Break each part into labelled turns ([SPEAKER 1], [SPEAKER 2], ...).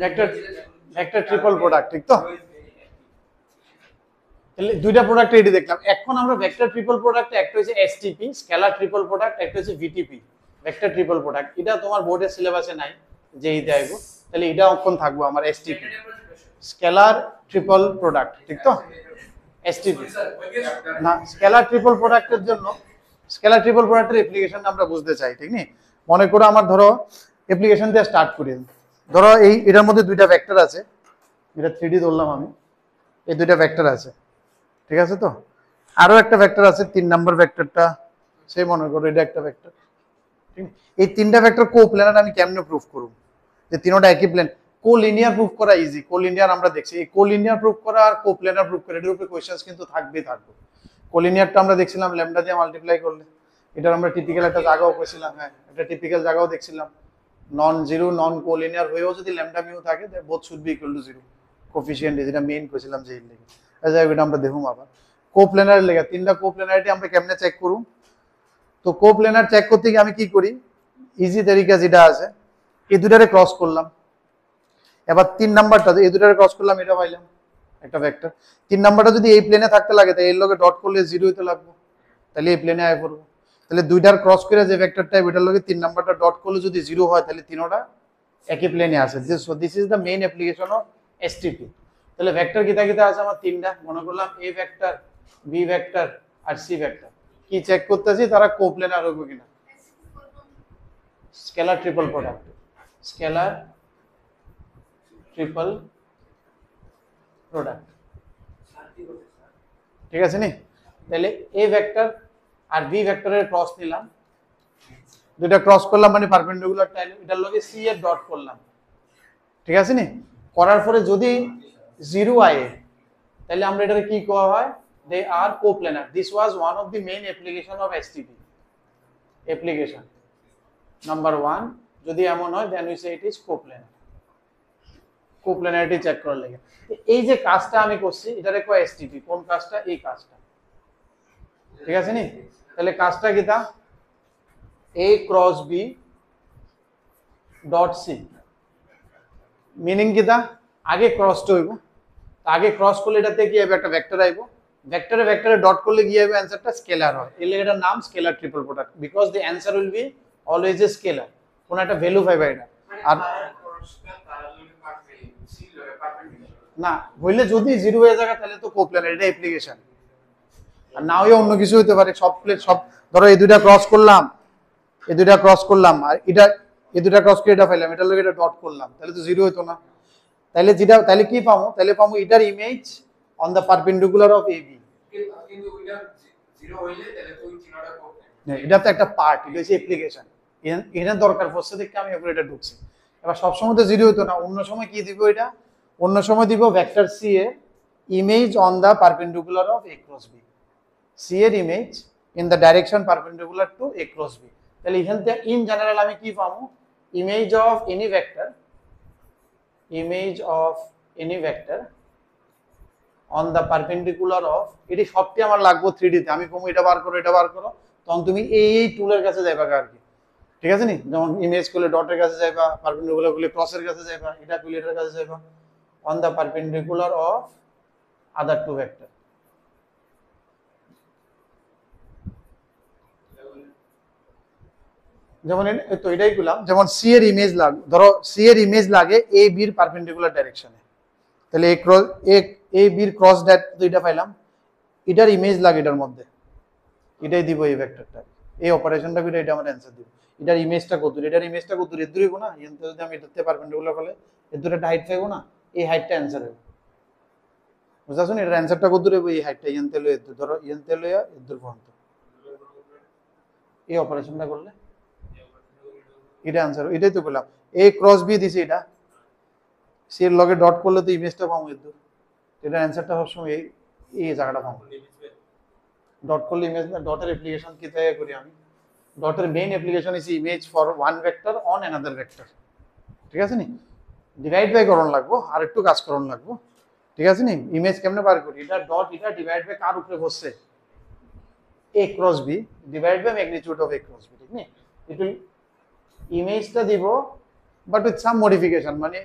[SPEAKER 1] Vector vector triple product, ঠিক তো? তাহলে দুইটা প্রোডাক্ট এটি দেখলাম। এখন আমরা ভেক্টর ট্রিপল প্রোডাক্ট, একটা হচ্ছে এসটিপি স্কেলার ট্রিপল প্রোডাক্ট, একটা হচ্ছে ভিটিপি ভেক্টর ট্রিপল প্রোডাক্ট। এটা তোমার বোর্ডের সিলেবাসে নাই, যেই দেব। তাহলে এটা অক্ষণ থাকবো আমার এসটিপি স্কেলার ট্রিপল প্রোডাক্ট, ঠিক তো? এসটিপি না, স্কেলার ট্রিপল প্রোডাক্টের জন্য স্কেলার ট্রিপল প্রোডাক্টের অ্যাপ্লিকেশন আমরা বুঝতে চাই, ঠিক নি? মনে করো আমার ধরো অ্যাপ্লিকেশন দিয়ে স্টার্ট করি। ধরো এটার মধ্যে দুইটা ভেক্টর আছে, এটা 3D ধরলাম আমি, এই দুইটা ভেক্টর আছে, ঠিক আছে তো? আরো একটা ভেক্টর আছে 3 নাম্বার ভেক্টরটা, সেই মনে করো এটা একটা ভেক্টর, ঠিক? এই তিনটা ভেক্টর কোপ্ল্যানার আমি কেমনে প্রুফ করব? যে তিনটা একই প্লেন। কোলিনিয়ার প্রুফ করা ইজি, কোলিনিয়ার আমরা দেখছি। এই কোলিনিয়ার প্রুফ করা আর কোপ্ল্যানার প্রুফ করা, এটার উপরে কোশ্চেন্স কিন্তু থাকবেই থাকবে। কোলিনিয়ারটা আমরা দেখছিলাম ল্যামডা দিয়ে মাল্টিপ্লাই করলে, এটার আমরা টিপিক্যাল একটা জায়গাও পেয়েছিলাম। হ্যাঁ, এটা টিপিক্যাল জায়গাও দেখছিলাম। নন জিরো নন কোলিনিয়ার হয়েও যদি ল্যামডা মিউ থাকে, both should be equal to zero. Coefficient যেটা মেইন করেছিলাম যে লেগে, যাই হোক এটা আমরা দেখুন। আবার কোপ্ল্যানার লেগে তিনটা কোপ্ল্যানারিটি আমরা কেমনে চেক করব? তো কোপ্ল্যানার চেক করতে গিয়ে আমি কি করি? ইজি তরিকা যেটা আছে, এই দুটারে ক্রস করলাম। এবার 3 নাম্বারটা, এই দুটারে ক্রস করলাম, এটা পাইলাম একটা ভেক্টর। 3 নাম্বারটা যদি এই প্লেনে থাকতে লাগে, তাই এর লগে ডট করলে 0 হইতে লাগবে, তাহলে এই প্লেনে আয় পড়বো। তাহলে দুইটার ক্রস করে যে ভেক্টরটা, ওইটার লগে 3 নাম্বারটা ডট করলে যদি 0 হয়, তাহলে তিনোটা একই প্লেনে আছে। This is the main application of STP. তাহলে ভেক্টর কিতা কিতা আছে আমার? তিনটা। মনে করলাম এ ভেক্টর, বি ভেক্টর আর সি ভেক্টর। কি চেক করতেছি? তারা কোপ্ল্যানার হবে কিনা। Scalar triple product, scalar triple product, ঠিক আছে নি? তাহলে এ ভেক্টর আর বি ভেক্টরের ক্রস নিলাম, দুইটা ক্রস করলাম মানে পারপেন্ডিকুলার টাইল, এটার লগে সি এর ডট করলাম, ঠিক আছে নি? করার পরে যদি 0 আয়, তাহলে আমরা এটাকে কি কোয়া হয়? They are coplanar. This was one of the main application of STP. Application number 1, যদি এমন হয় then we say it is coplanar. Coplanarity check করার লাগে এই যে কাজটা আমি করছি, এটারে কয় এসটিপি। কোন কাজটা? এই কাজটা, ঠিক আছে নি? তাহলে কাজটা কিটা? A cross B dot C. Meaning কিটা? আগে ক্রসটা হইব, আগে ক্রস করলে এটাতে কি হবে? একটা ভেক্টর আইব, ভেক্টরে ভেক্টরে ডট করলে কি হবে? অ্যানসারটা স্কেলার হয়। এর এটার নাম scalar triple product, because the answer will be always a scalar. কোন একটা ভ্যালু পাইবা এটা। আর না হইলে যদি 0 হয়ে যায়, তাহলে তো কোপ্ল্যানার, এটা অ্যাপ্লিকেশন। আর না হয়ে অন্য কিছু হতে পারে। সব প্লেট সব, ধরো এই দুইটা ক্রস করলাম, এই দুইটা ক্রস করলাম, আর এটা এই দুইটা ক্রস করে এটা পাইলাম, এটার লগে এটা ডট করলাম, তাহলে তো 0 হইতো না। তাহলে যেটা, তাহলে কি পাবো? তাহলে পাবো এটার image on the perpendicular of AB. কিন্তু ওইটা 0 হইলে তাহলে তো ওই চিহ্নটা কোপ্ল্যানার। এটা তো একটা পার্ট, এটা হচ্ছে অ্যাপ্লিকেশন। এখানে দরকার পড়ছে দেখে আমি উপরে এটা ঢুকছি। এবার সব সময় তো 0 হইতো না, অন্য সময় কি দিব? এটা অন্য সময় দিব ভেক্টর সি এর image on the perpendicular of A cross B. C এর image in the direction perpendicular to A cross B. তাহলে এখান থেকে ইন জেনারেল আমি কি পাবো? Image of any vector, image of any vector on the perpendicular of, এটি সবটি আমার লাগবে 3D তে। আমি কমু এটা বার করো, এটা বার করো, তখন তুমি এই টুলের কাছে যাইবা আর কি, ঠিক আছে নি? যেমন ইমেজ করলে ডটের কাছে যাইবা, পারপেন্ডিকুলার করলে ক্রসের কাছে যাইবা, এটা করলে এটার কাছে যাইবা, on the perpendicular of other two vector. যেমন তো এটাই করলাম। যেমন সি এর ইমেজ লাগে, ধরো সি এর ইমেজ লাগে এ বির পারপেন্ডিকুলার ডাইরেকশনে, তাহলে এ বির ক্রস ড্যাট দুইটা পাইলাম, এটার ইমেজ লাগে এটার মধ্যে, এটাই দিব এই ভেক্টরটা, এই অপারেশনটা করে এটা আমার অ্যানসার দিব। এটার ইমেজটা কত দূর? এটার ইমেজটা কত দূর? এর দূর হইব না? এনতে যদি আমি এটাতে পারপেন্ডিকুলার ফেলে এর দূরে একটা হাইট পাইবো না? এই হাইটটা অ্যানসার হবে। বুঝতে পারছো? এটার অ্যানসারটা কত দূর হইব? এই হাইটটা এনতে লয়ে এর দূর, ধরো এনতে লয়ে এর দূর পর্যন্ত এই অপারেশনটা করলে এটা অ্যানসার। এটাই তো বললাম, এ ক্রস বি দিছি, এটা সি এর লগে ডট করলে তো ইমেজটা পাবো এর দূর। এটার অ্যানসারটা সবসময় এই জায়গাটা পাবো। ডট করলে ইমেজ না, ডটের অ্যাপ্লিকেশন কি তাই করি আমি? ডটের main application is image for one vector on another vector, ঠিক আছে নি? ডিভাইড বাই করণ লাগবো, আর একটু কাজ করণ লাগবো, ঠিক আছে নি? ইমেজ কেমনে বার করি? এটা ডট, এটা ডিভাইড বাই কার উপরে বসছে? A cross B divide by magnitude of A cross B, ঠিক নি? ইট উইল ইমেজটা দিব বাট উইথ সাম মডিফিকেশন, মানে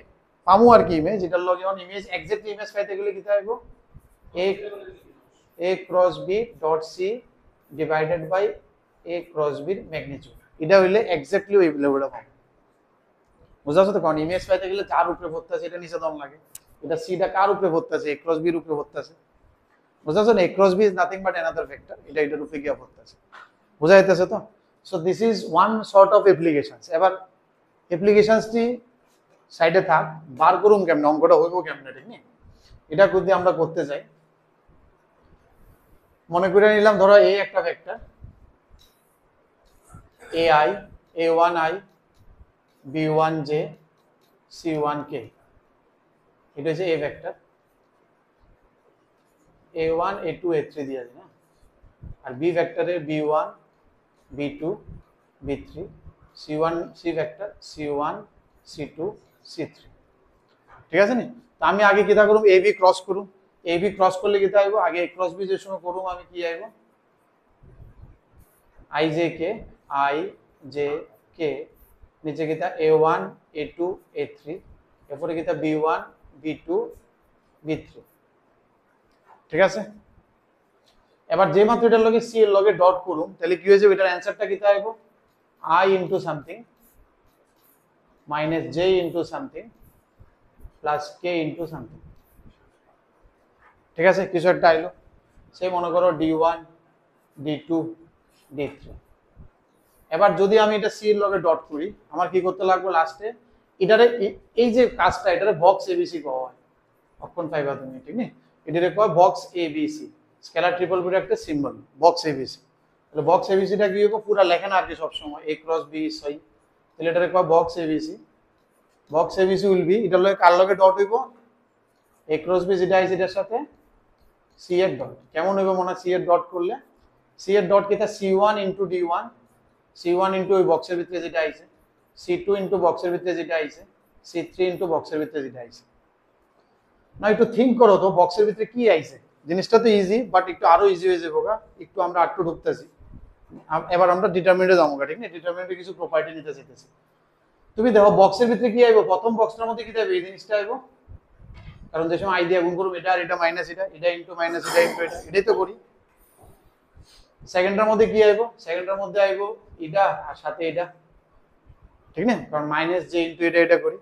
[SPEAKER 1] পামু আর কি ইমেজ, এটার লগে অন ইমেজ এক্স্যাক্টলি ইমেজ পাইতে গেলে কি থাকবো, a cross b dot c divided by a cross b এর ম্যাগনিটিউড, এটা হইলে এক্স্যাক্টলি ওই লেভেলটা পাবো। বুঝাছো তো? কারণ ইমেজ পাইতে গেলে চার উপরে ভর্তি আছে, এটা নিচে দম লাগে, এটা সিটা কার উপরে ভর্তি আছে, a cross b এর উপরে ভর্তি আছে। বুঝাছো না? a cross b is nothing but another vector, এটা এটার উপরে গিয়ে ভর্তি আছে। বোঝা যাইতেছে তো? So this is one sort of applications. এবার অ্যাপ্লিকেশনসটি সাইডে থাক, বার করুম কেমনে, অঙ্কটা হইব কেমনে, ঠিক না? এটা যদি আমরা করতে চাই, মনে করে নিলাম ধরো a একটা vector, ai a1i b1j c1k, এটা হচ্ছে a vector, a1 a2 a3 দিয়ে আছে না, আর b ভেক্টরে b1 b2 b3, c1 c vector c1 c2 c3, ঠিক আছে নি? তো আমি আগে কিতা করুম, a b ক্রস করুম, a b ক্রস করলে কিতা আইবো, আগে a ক্রস b যে সময় করুম আমি কি আইবো, i j k নিচে কিতা a1 a2 a3, এরপরে কিতা b1 b2 b3, ঠিক আছে? এবার যে মাত্র এটার লগে c এর লগে ডট করুম, তাহলে কি হয়ে যাবে, এটার অ্যানসারটা কিতা আইবো, i into something minus j into something plus k into something, ঠিক আছে? কিছু একটা আইলো, সেই মনে করো d1 d2 d3। এবার যদি আমি এটা c এর লগে ডট করি, আমার কি করতে লাগবে লাস্টে, এটারে এই যে কাজটা, এটারে বক্স এবিসি কওয়া হয়, অক্ষণ পাইবা তুমি, ঠিক না? এটারে কয় বক্স এবিসি, স্কেলার ট্রিপল প্রোডাক্টের সিম্বল বক্স এবিসি। তাহলে বক্স এবিসিটা কি হবে, পুরো লেখেন আর কি সব সময় a ক্রস b সই, তাহলে এটারে কয় box ABC. Box ABC will be, এটার লগে কার লগে ডট হইব, a ক্রস b যেটা আছে এটার সাথে c এর ডট, কেমন হইব মনে হয়, c এর ডট করলে, c এর ডট কিটা c1 into d1, c1 into ওই বক্সের ভিতরে যেটা আইছে, c2 ইনটু বক্সের ভিতরে যেটা আইছে, c3 ইনটু বক্সের ভিতরে যেটা আইছে। না একটু থিঙ্ক করো তো, বক্সের ভিতরে কি আইছে, জিনিসটা তো ইজি, বাট একটু আরো ইজি হয়ে যাবো, একটু আমরা আটটু ঢুকতেছি। এবার আমরা ডিটারমিনেন্টে যাবো, ঠিক না? ডিটারমিনেন্টে কিছু প্রপার্টি নিতে চাইতেছি। তুমি দেখো বক্সের ভিতরে কি আইবো, প্রথম বক্সটার মধ্যে কি যাবে, এই জিনিসটা আইবো, কারণ যে সময় আই দিয়ে গুণ করব, এটা আর এটা মাইনাস এটা, এটা ইনটু মাইনাস এটা ইনটু এটা, এটাই তো করি। সেকেন্ডটার মধ্যে কি আইবো, সেকেন্ডটার মধ্যে আইবো এটা আর সাথে এটা, ঠিক না? কারণ মাইনাস যে ইনটু এটা, এটা করি।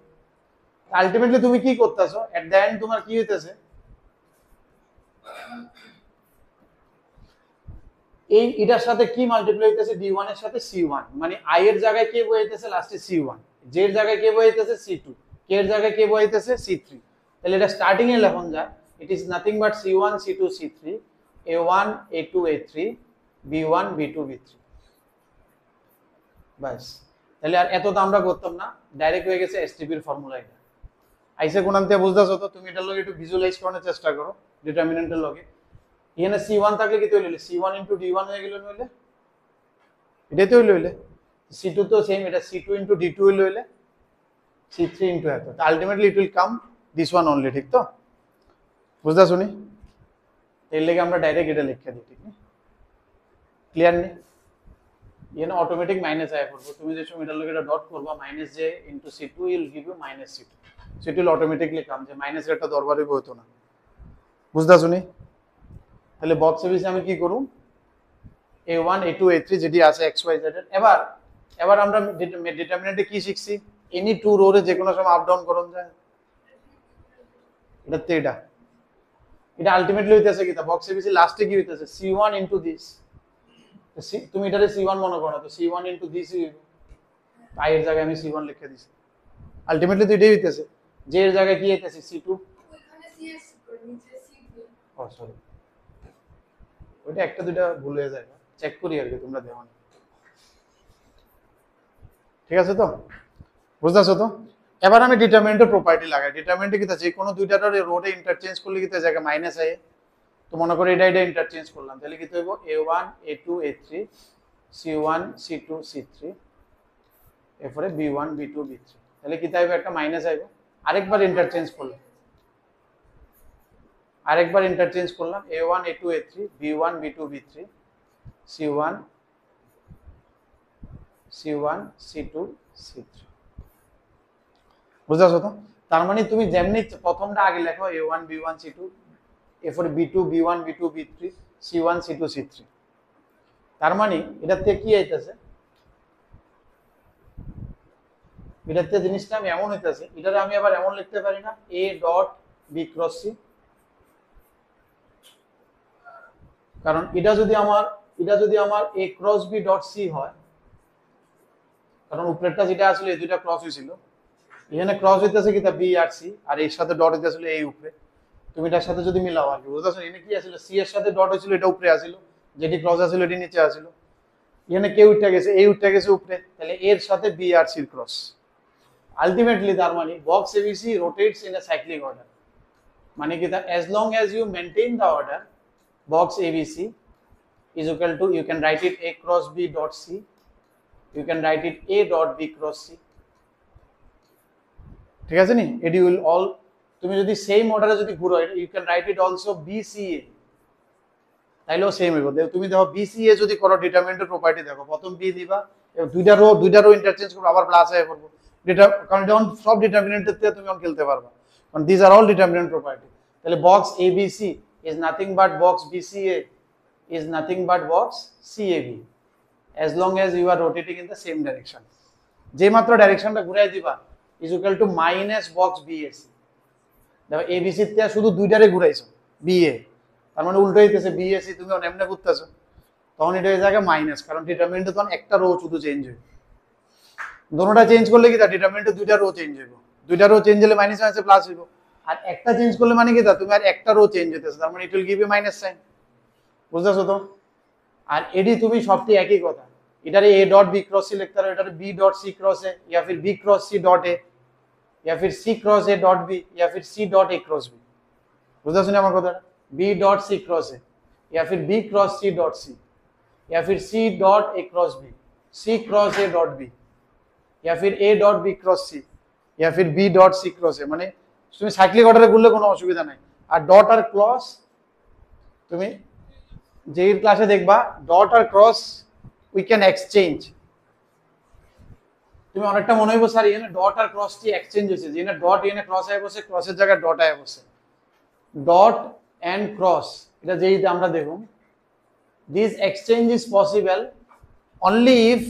[SPEAKER 1] আলটিমেটলি তুমি কি করতেছো, এট দ্য এন্ড তোমার কি হইতেছে, এই এটার সাথে কি মাল্টিপ্লাই হইতেছে, d1 এর সাথে c1, মানে i এর জায়গায় কে বসাইতেছে লাস্টে c1, j এর জায়গায় কে বসাইতেছে c2, k এর জায়গায় কে বসাইতেছে c3। তাহলে এটা স্টার্টিং এ লেখন যায়, it is nothing but c1 c2 c3 a1 a2 a3 b1 b2 b3, বাস। তাহলে আর এত তো আমরা করতাম না, ডাইরেক্ট হয়ে গেছে এসটিপি এর ফর্মুলা। এটা আইসে কোন আনতে বুঝতাছো তো, তুমি এটার লগে একটু ভিজুয়ালাইজ করার চেষ্টা করো, ডিটারমিনেন্টের লগে এখানে c1 থাকলে কি হইলো, c1 ইনটু d1 হয়ে গেল, নইলে এটাই তো হইলো, c2 তো সেম, এটা c2 ইনটু d2 হইলো, c3 ইনটু এত, ultimately it will come this one only, ঠিক তো? বুঝতা শুনি? এর লেগে আমরা ডাইরেক্ট এটা লিখে দিই, ঠিক না? ক্লিয়ার নেই? এখানে অটোমেটিক মাইনাস আয় করবো, তুমি যে সময় এটার লগে এটা ডট করবা, minus j into c2 will give you minus c2, so it will automatically come, যে মাইনাস একটা দরবারই হতো না। বুঝতা শুনি? তাহলে বক্স এবিসি আমি কি করব, a1 a2 a3 যেটি আছে x y z এর। এবার আমরা ডিটারমিনেন্টে কি শিখছি, এনি টু রোরে যে কোনো সময় আপ ডাউন করন যায়, এটা আলটিমেটলি হইতেছে কি, তা বক্স এবিসি লাস্টে কি হইতেছে, c1 ইনটু দিস, তুমি এটারে c1 মনে করো, তো c1 ইনটু দিস, i এর জায়গায় আমি c1 লিখে দিছি, আলটিমেটলি তো এটাই হইতেছে, j এর জায়গায় কি হইতেছে c2,
[SPEAKER 2] ওখানে cs নিচে c2,
[SPEAKER 1] ও সরি ওইটা একটা দুইটা ভুল হয়ে যায়, চেক করি আর কি, তোমরা দেখো না, ঠিক আছে তো? বুঝতেছো তো? এবার আমি ডিটারমিনেন্টের প্রপার্টি লাগাই, ডিটারমিনেন্টে কি আছে, কোনো দুইটার রোডে ইন্টারচেঞ্জ করলে কি জায়গায় মাইনাস আয়, তো মনে করি এটা ইন্টারচেঞ্জ করলাম, তাহলে কি হইব a1 a2 a3 c1 c2 c3 এরপরে b1 b2 b3, তাহলে কি তাইবে একটা মাইনাস আইব, আরেকবার ইন্টারচেঞ্জ করলাম, a1 a2 a3 b1 b2 b3 c1 c2 c3, বুঝতে পারছো তো? তার মানে তুমি যেমনি প্রথমটা আগে লেখো A1 B1 C2, এরপরে B2 B1 B2 B3 C1 C2 C3। তার মানে এটাতে কি আইতেছে, এটাতে জিনিসটা আমি এমন হইতেছে, এটারে আমি আবার এমন লিখতে পারি না A dot B cross C, কারণ এটা যদি আমার A cross B dot C হয়, কারণ উপরেরটা যেটা আসলে এই দুইটা ক্রস হয়েছিল, এখানে ক্রস হইতেছে কি তা বি আর সি, আর এর সাথে ডট হইতেছিল এই উপরে, তুমি এটার সাথে যদি মিলাও আর কি, বুঝতেছো? এখানে কি আসলে সি এর সাথে ডট হয়েছিল, এটা উপরে আসিল, যেটি ক্রস আসিল এটি নিচে আসিল, এখানে কে উঠে গেছে, এই উঠে গেছে উপরে, তাহলে এর সাথে বি আর সির ক্রস। আলটিমেটলি তার মানে box ABC rotates in a cyclic order, মানে কি তা as long as you maintain the order box ABC is equal to, you can write it A cross B dot C, you can write it A dot B cross C, ঠিক আছে নি? এটি will all, তুমি যদি same অর্ডারে যদি ঘুরো, you can write it also BCA, তাইলেও সেম হইব। তুমি দেখো BCA যদি করো, ডিটারমিনেন্টের প্রপার্টি দেখো, প্রথম বি দিবা, দুইটা রো ইন্টারচেঞ্জ করবো, আবার প্লাস আই করবো, কারণ যখন সব ডিটারমিনেন্টের থেকে তুমি খেলতে পারবা, কারণ this are all determinant property. তাহলে box ABC is nothing but box BCA is nothing but box CAB as long as you are rotating in the same direction, যে মাত্র ডাইরেকশনটা ঘুরাই দিবা is equal to minus box BAC। দেখো ABC তে শুধু দুইটারে ঘুরাইছো BA, তার মানে উল্টো হইতেছে BAC, তুমি এমনি ঘুরতেছো, তখন এটা হয়ে যায় মাইনাস, কারণ ডিটারমিনেন্টে তখন একটা রো শুধু চেঞ্জ হইবে, দোনোটা চেঞ্জ করলে কি তা ডিটারমিনেন্টে দুইটা রো চেঞ্জ হইব, দুইটা রো চেঞ্জ হলে মাইনাস মাইনাসে প্লাস হইব, আর একটা চেঞ্জ করলে মানে কি তা তুমি আর একটা রো চেঞ্জ হইতেছে, তার মানে it will give you minus sign, বুঝতেছো তো? আর এডি তুমি সবটি একই কথা, এটারে A dot B cross C লিখতে পারো, এটারে B dot C cross A, या फिर B cross C dot A, या फिर C cross A dot B, या फिर C dot A cross B, বুঝতেছো না আমার কথা? B dot C cross A, या फिर B cross C dot C, या फिर C dot A cross B, C cross A dot B, या फिर A dot B cross C, या फिर B dot C cross A, মানে তুমি সাইক্লিক অর্ডারে ঘুরলে কোনো অসুবিধা নাই। আর ডট আর ক্রস তুমি যেই ক্লাসে দেখবা, ডট আর ক্রস উই ক্যান এক্সচেঞ্জ। তুমি অনেকটা মনে হইব স্যার এখানে ডট আর ক্রসটি এক্সচেঞ্জ হয়েছে, যেখানে ডট এখানে ক্রস আয় বসে, ক্রসের জায়গায় ডট আয় বসে, ডট এন্ড ক্রস, এটা যেই আমরা দেখুন, this exchange is possible only if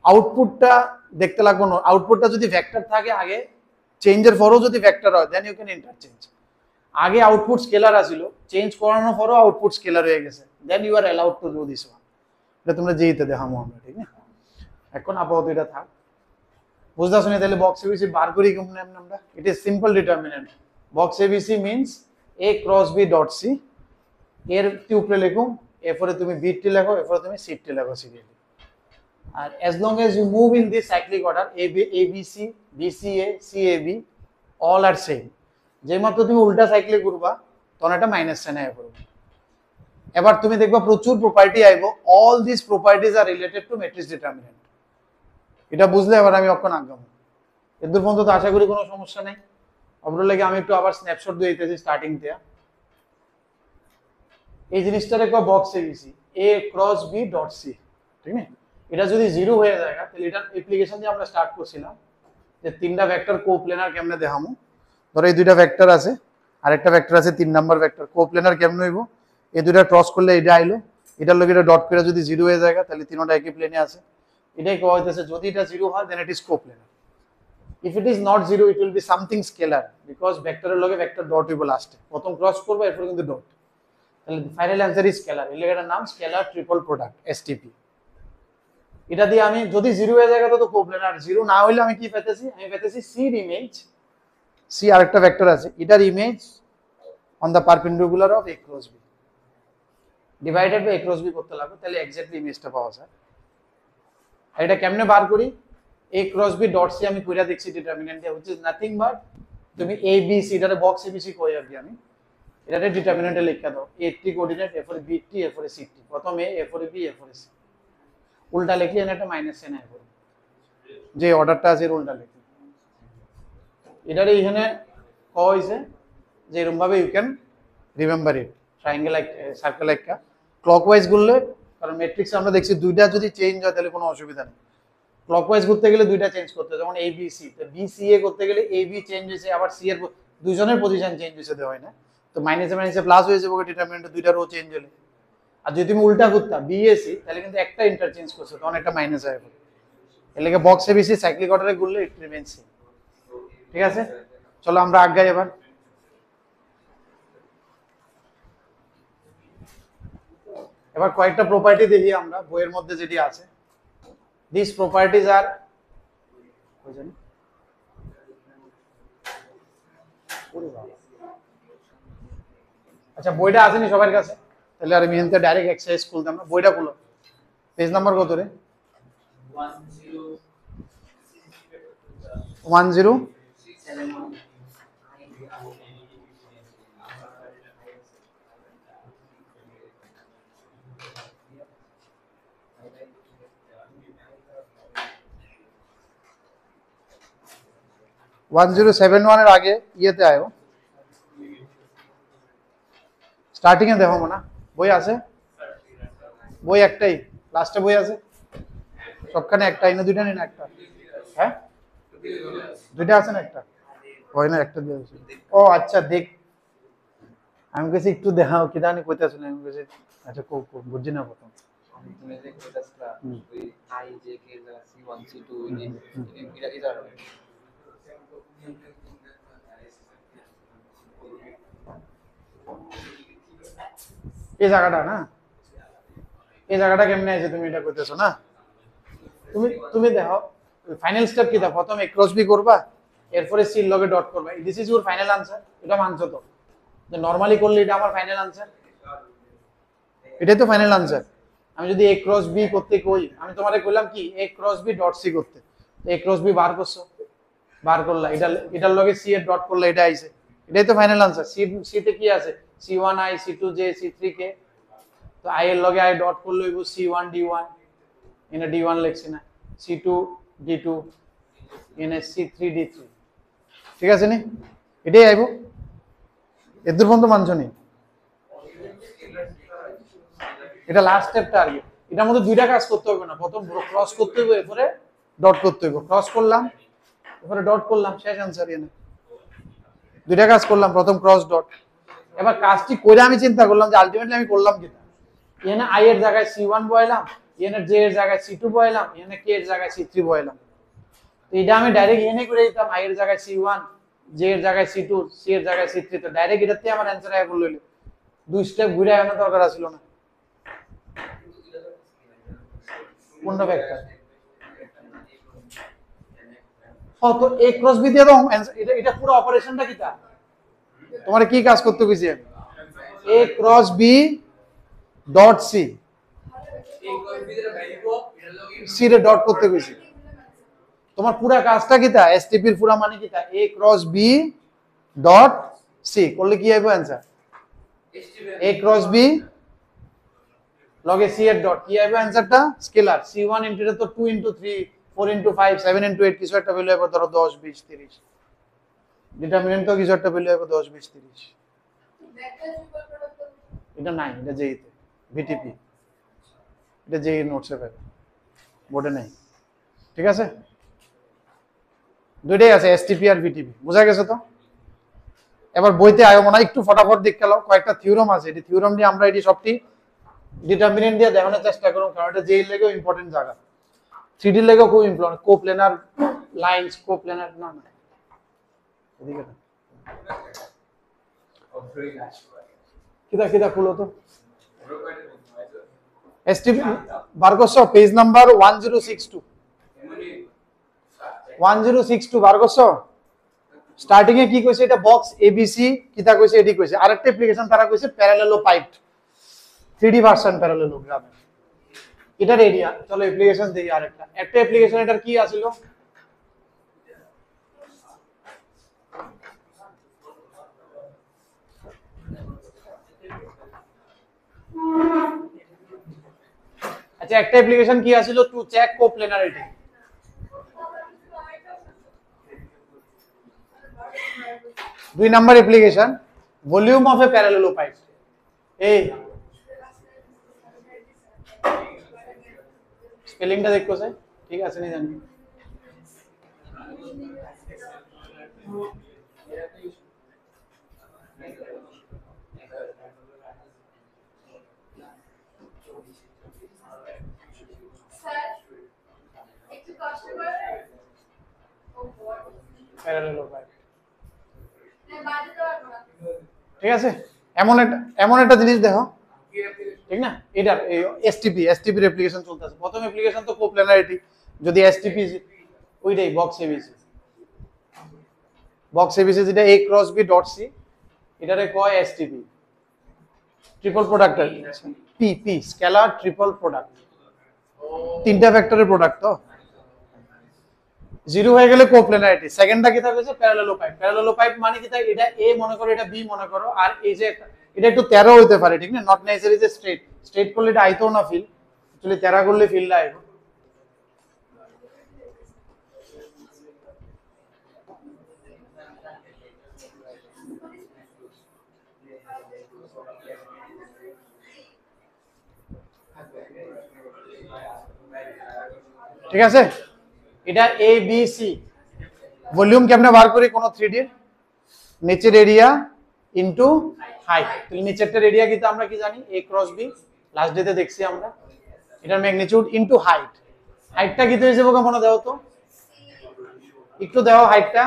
[SPEAKER 1] আউটপুটটা দেখতে লাগবে না, আউটপুটটা যদি ভেক্টর থাকে আগে, চেঞ্জের পরও যদি ভেক্টর হয়, দেন ইউ ক্যান ইন্টারচেঞ্জ। আগে আউটপুট স্কেলার আসিল, চেঞ্জ করানোর পরও আউটপুট স্কেলার হয়ে গেছে, then you are allowed to do this one. এটা তোমরা যেইতে দেখামো আমরা, ঠিক না? এখন আপাতত এটা থাক, বুঝতে শুনে তাহলে বক্স এবিসি বার করি কেমন আমরা? It is simple determinant, box ABC means A cross B dot C, এর উপরে লিখুন, এরপরে তুমি B টি লেখো, এরপরে তুমি C টি লেখো serially. R as long as you move in this cyclic order ABC BCA CAB all are same, যে মাত্র তুমি উল্টা সাইক্লিক ঘুরবা তখন এটা মাইনাস সাইন আয় করবে। এবার তুমি দেখবা প্রচুর প্রপার্টি আইবো, all this properties are related to matrix determinant. এটা বুঝলে এবার আমি অক্ষণ আগাবো, এদূর পর্যন্ত তো আশা করি কোনো সমস্যা নেই। অবরোল লাগে আমি একটু আবার স্ন্যাপশট দিয়ে দিতেছি স্টার্টিং থেকে। এই জিনিসটারে কয় box ABC A cross B dot C, ঠিক না? এটা যদি জিরো হয়ে যায় তাহলে এটার অ্যাপ্লিকেশন দিয়ে আমরা স্টার্ট করছিলাম যে তিনটা ভেক্টর কোপ্লেনার কেমনে দেখামু। ধরো এই দুইটা ভেক্টর আছে, আরেকটা ভেক্টর আছে 3 নাম্বার ভেক্টর, কোপ্লেনার কেমনে হইব? এই দুইটা ক্রস করলে এটা আইলো, এটার লগে এটা ডট করে যদি জিরো হয়ে যায় তাহলে তিনটা একই প্লেনে আছে, এটাই কওয়া হইতেছে যদি এটা জিরো হয় then it is coplanar. If it is not zero it will be something scalar, because ভেক্টরের লগে ভেক্টর ডট হইব লাস্টে, প্রথম ক্রস করবো এরপর কিন্তু ডট, তাহলে ফাইনাল অ্যান্সার ইজ স্কেলার। এর এটার নাম স্কেলার ট্রিপল প্রোডাক্ট STP। এটা দিয়ে আমি যদি জিরো হয়ে যায় তো কোপ্লেনার, জিরো না হইলে আমি কি পেতেছি? আমি পেতেছি সির ইমেজ, সি আরেকটা ভেক্টর আছে, এটার image on the perpendicular of A cross B divided by A cross B করতে লাগবে, তাহলে এক্স্যাক্টলি ইমেজটা পাওয়া যায়। আর এটা কেমনে বার করি? A cross B dot C আমি কইরা দেখছি ডিটারমিনেন্ট দিয়ে, which is nothing but তুমি ABC, এটারে বক্স ABC কই আর কি, আমি এটারে ডিটারমিনেন্টে লিখে দাও, A টি কোঅর্ডিনেট, এরপরে B টি, এরপরে C টি, প্রথম A, এরপরে B, এরপরে C, উল্টা লিখলে এখানে একটা মাইনাস সাইন আয় করবে, যে অর্ডারটা আছে এর উল্টা লিখলে। এটারে এখানে কওয়া হইছে যে এরকম ভাবে you can remember it, triangle circle একটা ক্লকওয়াইজ করলে, কারণ ম্যাট্রিক্স আমরা দেখছি দুইটা যদি চেঞ্জ হয় তাহলে কোনো অসুবিধা নেই, ক্লকওয়াইজ ঘুরতে গেলে দুইটা চেঞ্জ করতে হয়, যেমন এ বি সি, তো বি সি এ করতে গেলে এ বি চেঞ্জ হয়েছে, আবার সি এর দুইজনের পজিশন চেঞ্জ হয়েছে, দেওয়া হয় না? তো মাইনাসে মাইনাসে প্লাস হয়েছে, ওকে ডিটারমিনেন্টে দুইটা রো চেঞ্জ হলে। আর যদি তুমি উল্টা করতা বি এ সি, তাহলে কিন্তু একটা ইন্টারচেঞ্জ করছো, তখন একটা মাইনাস আসবে। এর লেগে বক্স এ বি সি সাইক্লিক অর্ডারে ঘুরলে ইট রিমেইনস সেম। ঠিক আছে, চলো আমরা আগাই এবার। এবার কয়েকটা প্রপার্টি দেখি আমরা বইয়ের মধ্যে যেটি আছে। দিস প্রপার্টিজ আর, আচ্ছা বইটা আসেনি সবার কাছে, তাহলে আর মিহিনতে ডাইরেক্ট এক্সারসাইজ খুলতাম না। বইটা খুলো, পেজ নাম্বার কত রে? 10 1071 এর আগে ইয়েতে আয়ো, স্টার্টিং এ দেখো না বই আছে, বই একটাই, লাস্টে বই আছে সবখানে একটাই না দুইটা নেই না একটা? হ্যাঁ দুইটা আছে না একটা? হয় না একটা দিয়ে আছে। ও আচ্ছা দেখ, আমি কাছে একটু দেখাও কি জানি কইতে আসলে, আমি কাছে আচ্ছা কো কো বুঝছি না প্রথম।
[SPEAKER 3] তুমি যে কইতাছলা ওই আই জে কে যা সি1 সি2 এটা
[SPEAKER 1] এই জায়গাটা না, এই জায়গাটা কেমনে আছে তুমি এটা কইতেছো না? তুমি তুমি দেখো ফাইনাল স্টেপ কি, দেখো প্রথমে ক্রস বি করবা, এরপরে সি লগে ডট করবা, this is your final answer. এটা মানছো তো যে নরমালি করলে এটা আমার ফাইনাল আনসার, এটাই তো ফাইনাল আনসার। আমি যদি এ ক্রস বি করতে কই, আমি তোমারে কইলাম কি এ ক্রস বি ডট সি করতে, এ ক্রস বি বার করছো, বার করলা, এটা এটার লগে সি এর ডট করলে এটা আইছে, এটাই তো ফাইনাল আনসার। সি তে কি আছে? সি1 আই, সি2 জে, সি3 কে, তো আই এর লগে আই ডট করলে হইব সি1 ডি1, এনে ডি1 লিখছি না, সি2 ডি2, এনে সি3 ডি3। ঠিক আছে নি? এটাই আইব, এদুর পর্যন্ত মানছো নি? এটা লাস্ট স্টেপটা আর কি। এটার মধ্যে দুইটা কাজ করতে হবে না, প্রথম ক্রস করতে হবে, এরপরে ডট করতে হবে। ক্রস করলাম, এরপরে ডট করলাম, শেষ আনসার। এনে দুইটা কাজ করলাম, প্রথম ক্রস ডট। এবার কাজটি করে আমি চিন্তা করলাম যে আলটিমেটলি আমি করলাম কি, এনে আই এর জায়গায় সি1 বসাইলাম, এনে জে এর জায়গায় সি2 বসাইলাম, এনে কে এর জায়গায় সি3 বসাইলাম। তো এটা আমি ডাইরেক্ট এনে করে দিতাম, আই এর জায়গায় সি1, জে এর জায়গায় সি2, সি এর জায়গায় সি3, তো ডাইরেক্ট এটাতে আমার অ্যানসার আয় করলো। দুই স্টেপ ঘুরে আনার দরকার ছিল না। কোনটা ভেক্টর? ও তো এ ক্রস বি দিয়ে দাও, এটা এটা পুরো অপারেশনটা কিটা তোমার কি কাজ করতে কইছি? A cross B dot C, C রে ডট করতে কইছি। তোমার পুরো কাজটা কিটা? এসটিপি এর পুরো মানে কিটা? A cross B dot C করলে কি আইবো অ্যানসার? এ ক্রস বি লগে সি এর ডট, কি আইবো অ্যানসারটা? স্কেলার সি1 ইনটু এটা তো 2 ইনটু 3, 4 ইনটু 5, 7 ইনটু 8, কিছু একটা ভ্যালু আইবো, ধরো 10 20 30। ডিটারমিনেন্ট তো কিছু একটা ভ্যালু আইবো 10 20 30। এটা নাই, এটা জেইতে ভিটিপি, এটা জেই নোটসে পাবে, বোর্ডে নাই। ঠিক আছে, দুইটাই আছে, এসটিপি আর ভিটিপি। বোঝা গেছে তো? এবার বইতে আয়ো মনে একটু ফটাফট দেখতে লাও, কয়েকটা থিওরাম আছে, এই থিওরাম দিয়ে আমরা এটি সবটি ডিটারমিনেন্ট দিয়ে দেখানোর চেষ্টা করব, কারণ এটা জেই লেগেও ইম্পর্টেন্ট জায়গা, 3D লেগেও খুব ইম্পর্টেন্ট। কোপ্লেনার লাইনস, কোপ্লেনার না না এদিকে না, কিদা কিদা খুলো তো। এসটিপি বার করছো, পেজ নাম্বার 1062, 1062 বার করছো। স্টার্টিং এ কি কইছে? এটা বক্স এবিসি কিতা কইছে, এডি কইছে। আরেকটা অ্যাপ্লিকেশন তারা কইছে প্যারালেলো পাইপ, 3D ভার্সন প্যারালেলোগ্রাম, এটার এরিয়া। চলো অ্যাপ্লিকেশন দেখি আরেকটা। একটা অ্যাপ্লিকেশন এটার কি আছিল? আচ্ছা একটা অ্যাপ্লিকেশন কি আছিল? To check coplanarity. দুই number application volume of a parallelepiped. এই স্পেলিংটা দেখো স্যার, ঠিক আছে নি জানি
[SPEAKER 2] স্যার একটু কষ্ট করে ও বড়
[SPEAKER 1] প্যারালেলোপাইপ
[SPEAKER 2] না বাজে দেওয়ার না
[SPEAKER 1] ঠিক আছে এমন একটা জিনিস দেখো ঠিক না এটা এসটিপি অ্যাপ্লিকেশন চলতেছে প্রথম অ্যাপ্লিকেশন তো কোপ্ল্যানারিটি যদি এসটিপি ওইটাই বক্স এবিসি যেটা a cross b dot c এটারে কয় STP triple product P scalar triple product তিনটা ভেক্টরের প্রোডাক্ট তো জিরো হয়ে গেলে কোপ্ল্যানারিটি সেকেন্ডটা কি থাকবে যে প্যারালেলোপাইপ মানে কি থাকে এটা a মনে করো এটা b মনে করো আর এই যে এটা একটু তেরা হইতে পারে ঠিক না নট নেসেসারি যে স্ট্রেট করলে এটা আইতো না ফিল অ্যাকচুয়ালি তেরা করলে ফিলটা আইবো ঠিক আছে এটা এ বি সি ভলিউম কেমনে বার করি কোন 3D এর নিচের এরিয়া ইনটু হাইট তাহলে নিচেরটার এরিয়া কিন্তু আমরা কি জানি a ক্রস b লাস্ট ডেতে দেখছি আমরা এটার ম্যাগনিটিউড ইনটু হাইটটা কি হয়ে যাবে মনে দাও তো একটু দাও হাইটটা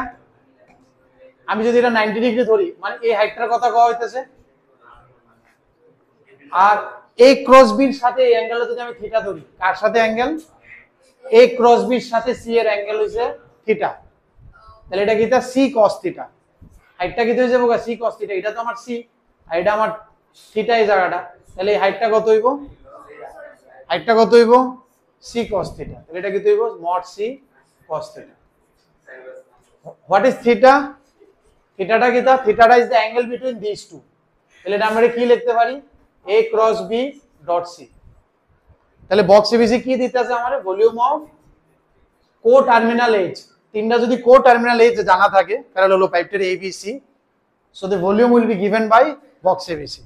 [SPEAKER 1] আমি যদি এটা 90 ডিগ্রি ধরি মানে এই হাইটটার কথা কওয়া হইতেছে আর a ক্রস b এর সাথে এই অ্যাঙ্গেলে যদি আমি থিটা ধরি কার সাথে অ্যাঙ্গেল a ক্রস b এর সাথে c এর অ্যাঙ্গেল হইছে থিটা তাহলে এটা কি তা c cos থিটা হাইটটা কি হয়ে যাবে c cos থিটা এটা তো আমার c আর এটা আমার থিটা এই জায়গাটা তাহলে এই হাইটটা কত হইব c cos থিটা তাহলে এটা কি হইব mod c cos theta what is theta থিটাটা কি তা থিটাটা is the angle between this two তাহলে এটা আমরা কি লিখতে পারি a cross b dot c তাহলে বক্স এবিসি কি দিতেছে আমারে volume of coterminal edge তিনটা যদি কো টার্মিনাল এজ জানা থাকে প্যারালেলোপাইপের ABC so the volume will be given by box ABC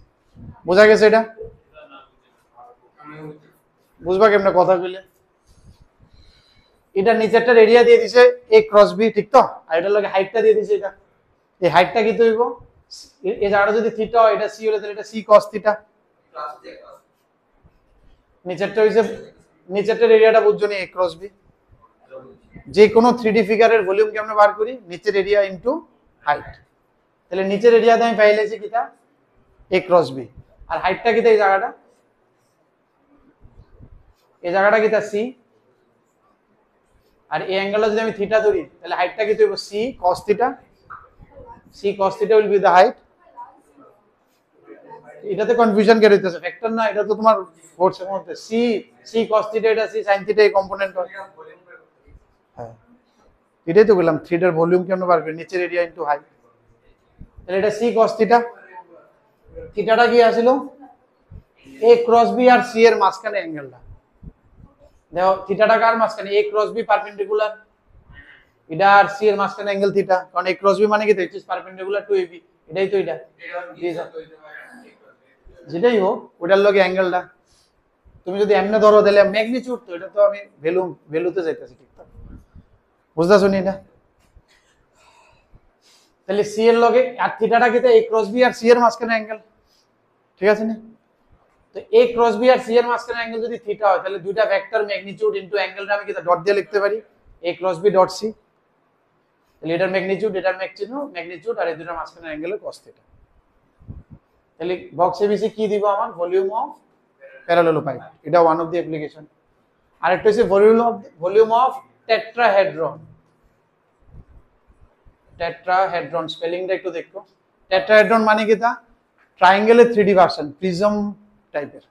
[SPEAKER 1] বোঝা গেছে এটা বুঝবা কেমনে কথা কইলে এটা নিচেরটার এরিয়া দিয়ে দিছে a ক্রস b ঠিক তো আর এটার লগে হাইটটা দিয়ে দিছে এটা এই হাইটটা কি হইব এই জায়গাটা যদি থিটা হয় এটা c হলে তাহলে এটা c cos থিটা নিচেরটার এরিয়াটা বুঝছো নি a ক্রস b যে কোনো 3D ফিগারের ভলিউম কেমনে বার করি নিচের এরিয়া ইনটু হাইট তাহলে নিচের এরিয়াতে আমি পাইলেছি কিটা a ক্রস b আর হাইটটা কিটা এই জায়গাটা কিটা c আর এই অ্যাঙ্গেলটা যদি আমি থিটা ধরি তাহলে হাইটটা কি হইব c cos theta will be the height এটাতে কনফিউশন কে হইতেছে ফ্যাক্টর না এটা তো তোমার ফোর্সের মধ্যে c cos থিটা এটা c sin থিটা এই কম্পোনেন্ট হয় হ্যাঁ এটাই তো বললাম থিটার ভলিউম কেমন বার করি নিচের এরিয়া ইনটু হাইট তাহলে এটা c cos থিটা থিটাটা কি আসিল a ক্রস b আর c এর মাঝখানে অ্যাঙ্গেলটা দেখো থিটাটা কার মাঝখানে a ক্রস b পারপেন্ডিকুলার এটা আর c এর মাঝখানে অ্যাঙ্গেল থিটা কারণ a ক্রস b মানে কি it is perpendicular two ab এটাই তো এটা যেটাই হোক ওটার লগে অ্যাঙ্গেলটা তুমি যদি এমনে ধরো তাহলে ম্যাগনিটিউড তো এটা তো আমি ভ্যালুতে যাইতেছি ঠিক তো বুঝতাছো নি এটা তাহলে c এর লগে আর থিটাটা কি a ক্রস b আর c এর মাঝখানে অ্যাঙ্গেল ঠিক আছে না তো a ক্রস b আর c এর মাঝখানে অ্যাঙ্গেল যদি থিটা হয় তাহলে দুইটা ভেক্টর ম্যাগনিটিউড ইনটু অ্যাঙ্গেলটা আমি কি ডট দিয়ে লিখতে পারি a cross b dot c তাহলে এটার ম্যাগনিটিউড আর এই দুটোর মাঝখানে অ্যাঙ্গেলের cos থিটা তাহলে বক্স এবিসি কি দিব আমার ভলিউম অফ প্যারালেলোপাইপ এটা ওয়ান অফ দি অ্যাপ্লিকেশন আরেকটা হচ্ছে ভলিউম অফ টেট্রাহেড্রন স্পেলিংটা একটু দেখো টেট্রাহেড্রন মানে কি তা ট্রায়াঙ্গেলের 3D ভার্সন প্রিজম টাইপের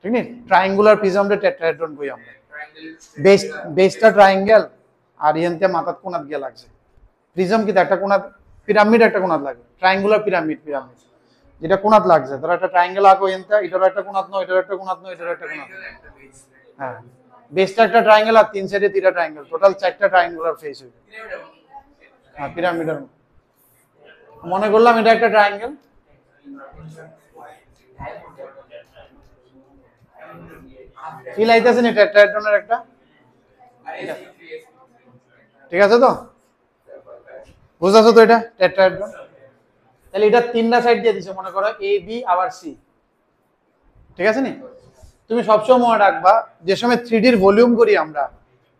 [SPEAKER 1] ঠিক না ট্রায়াঙ্গুলার প্রিজমটা টেট্রাহেড্রন কই আমরা বেসটা ট্রায়াঙ্গেল আর ইয়ানতে মাথাত কোণাত গিয়া লাগছে প্রিজম কি একটা কোণাত পিরামিড একটা কোণাত লাগে ট্রায়াঙ্গুলার পিরামিড যেটা কোণাত লাগছে ধরো একটা ট্রায়াঙ্গেল আঁকো এনটা এটারও একটা কোণাত নয় এটারও একটা কোণাত নয় এটারও একটা কোণাত হ্যাঁ বেসটা একটা ট্রায়াঙ্গেল আর তিন সাইডে তিনটা ট্রায়াঙ্গেল টোটাল চারটা ট্রায়াঙ্গুলার ফেস হইবে হ্যাঁ পিরামিডের মনে করলাম এটা একটা ট্রায়াঙ্গেল কি লাইতেছেন এটা টেট্রাহেড্রনের একটা ঠিক আছে তো, বুঝতেছো তো এটা টেট্রাহেড্রন। তাহলে এটা তিনটা সাইড দিয়ে দিছে, মনে করো এ বি আবার সি, ঠিক আছে নি? তুমি সবসময় মনে রাখবা যে সময় 3D এর ভলিউম করি আমরা,